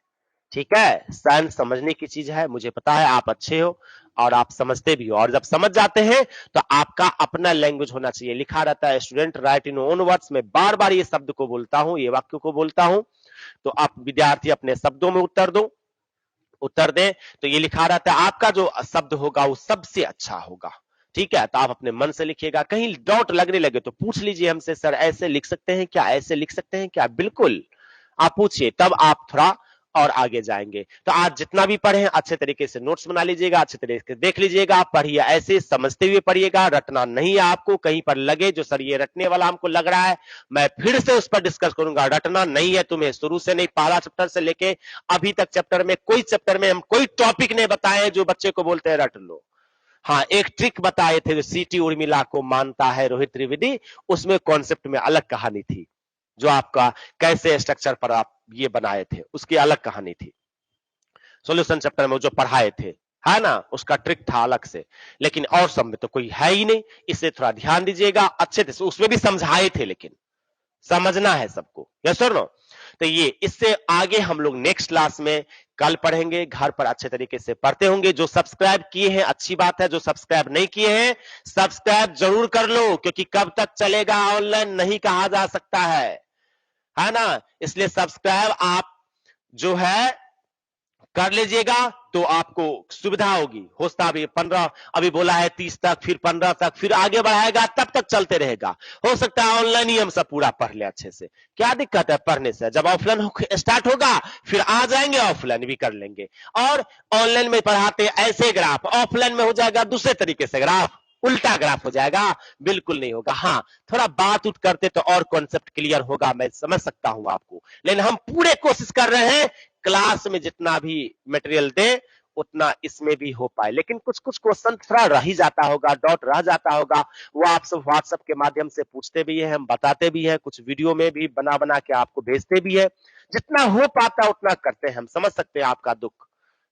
ठीक है। साइंस समझने की चीज है, मुझे पता है आप अच्छे हो और आप समझते भी हो, और जब समझ जाते हैं तो आपका अपना लैंग्वेज होना चाहिए। लिखा रहता है स्टूडेंट राइट इन ओन वर्ड्स, में बार बार ये शब्द को बोलता हूं, ये वाक्य को बोलता हूं, तो आप विद्यार्थी अपने शब्दों में उत्तर दें। तो ये लिखा रहता है आपका जो शब्द होगा वो सबसे अच्छा होगा, ठीक है। तो आप अपने मन से लिखिएगा, कहीं डाउट लगने लगे तो पूछ लीजिए हमसे, सर ऐसे लिख सकते हैं क्या, ऐसे लिख सकते हैं क्या, बिल्कुल आप पूछिए, तब आप थोड़ा और आगे जाएंगे। तो आज जितना भी पढ़े अच्छे तरीके से नोट्स बना लीजिएगा, अच्छे तरीके से देख लीजिएगा, पढ़िए, ऐसे समझते हुए पढ़िएगा, रटना नहीं है आपको। कहीं पर लगे जो सर ये रटने वाला हमको लग रहा है, मैं फिर से उस पर डिस्कस करूंगा, रटना नहीं है तुम्हें, शुरू से नहीं, पहला चैप्टर से लेके अभी तक चैप्टर में कोई चैप्टर में हम कोई टॉपिक नहीं बताए जो बच्चे को बोलते हैं रट लो। हाँ, एक ट्रिक बताए थे जो सीटी उर्मिला को मानता है रोहित त्रिवेदी, उसमें कॉन्सेप्ट में अलग कहानी थी, जो आपका कैसे स्ट्रक्चर पर आप ये बनाए थे उसकी अलग कहानी थी। सॉल्यूशन चैप्टर में जो पढ़ाए थे, है ना, उसका ट्रिक था अलग से, लेकिन और सब में तो कोई है ही नहीं, इससे थोड़ा ध्यान दीजिएगा अच्छे से। उसमें भी समझाए थे, लेकिन समझना है सबको, यस और नो। तो ये इससे आगे हम लोग नेक्स्ट क्लास में कल पढ़ेंगे, घर पर अच्छे तरीके से पढ़ते होंगे। जो सब्सक्राइब किए हैं अच्छी बात है, जो सब्सक्राइब नहीं किए हैं सब्सक्राइब जरूर कर लो, क्योंकि कब तक चलेगा ऑनलाइन नहीं कहा जा सकता है ना। इसलिए सब्सक्राइब आप जो है कर लीजिएगा तो आपको सुविधा होगी। होता भी 15 अभी बोला है 30 तक, फिर 15 तक, फिर आगे बढ़ाएगा, तब तक चलते रहेगा। हो सकता है ऑनलाइन ही हम सब पूरा पढ़ ले अच्छे से, क्या दिक्कत है पढ़ने से। जब ऑफलाइन स्टार्ट होगा फिर आ जाएंगे, ऑफलाइन भी कर लेंगे। और ऑनलाइन में पढ़ाते ऐसे ग्राफ, ऑफलाइन में हो जाएगा दूसरे तरीके से ग्राफ, उल्टा ग्राफ हो जाएगा, बिल्कुल नहीं होगा। हाँ, थोड़ा बात उठ करते तो और कॉन्सेप्ट क्लियर होगा, मैं समझ सकता हूं आपको, लेकिन हम पूरे कोशिश कर रहे हैं क्लास में जितना भी मटेरियल दे उतना इसमें भी हो पाए। लेकिन कुछ कुछ क्वेश्चन थोड़ा रह ही जाता होगा, डाउट रह जाता होगा, वो आप सब व्हाट्सएप के माध्यम से पूछते भी है, हम बताते भी हैं, कुछ वीडियो में भी बना बना के आपको भेजते भी है। जितना हो पाता उतना करते हैं, हम समझ सकते हैं आपका दुख,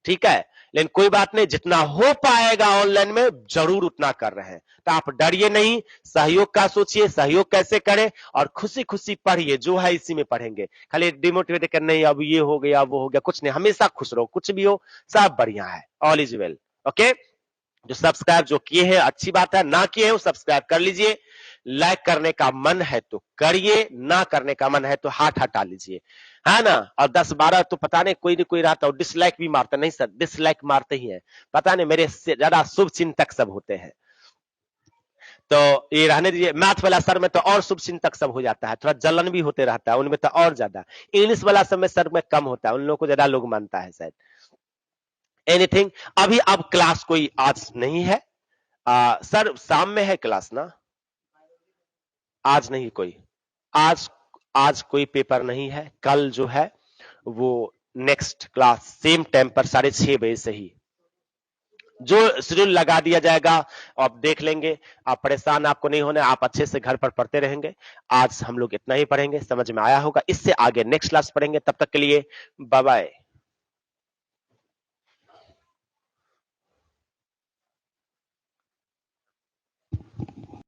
ठीक है। लेकिन कोई बात नहीं, जितना हो पाएगा ऑनलाइन में जरूर उतना कर रहे हैं। तो आप डरिए नहीं, सहयोग का सोचिए, सहयोग कैसे करें, और खुशी खुशी पढ़िए, जो है इसी में पढ़ेंगे। खाली डिमोटिवेट कर नहीं, अब ये हो गया वो हो गया, कुछ नहीं, हमेशा खुश रहो, कुछ भी हो सब बढ़िया है, ऑल इज वेल, ओके। जो सब्सक्राइब जो किए हैं अच्छी बात है, ना किए हो सब्सक्राइब कर लीजिए। लाइक करने का मन है तो करिए, ना करने का मन है तो हाथ हटा लीजिए, है ना। और 10-12 तो पता नहीं कोई नहीं कोई रहता, और डिसलाइक भी मारता नहीं सर, डिसलाइक मारते ही है, पता नहीं मेरे से ज्यादा शुभ चिंतक सब होते हैं। तो ये रहने दीजिए। मैथ वाला सर में तो और शुभ चिंतक सब हो जाता है, थोड़ा जलन भी होते रहता है उनमें तो और ज्यादा। इंग्लिश वाला सब में सर में कम होता है, उन लोगों को ज्यादा लोग मानता है शायद। एनीथिंग, अभी अब क्लास कोई आज नहीं है, सर शाम में है क्लास ना, आज नहीं कोई, आज आज कोई पेपर नहीं है। कल जो है वो नेक्स्ट क्लास सेम टाइम पर 6:30 बजे से ही जो शेड्यूल लगा दिया जाएगा, आप देख लेंगे। आप परेशान आपको नहीं होना, आप अच्छे से घर पर पढ़ते रहेंगे। आज हम लोग इतना ही पढ़ेंगे, समझ में आया होगा। इससे आगे नेक्स्ट क्लास पढ़ेंगे, तब तक के लिए बाय बाय।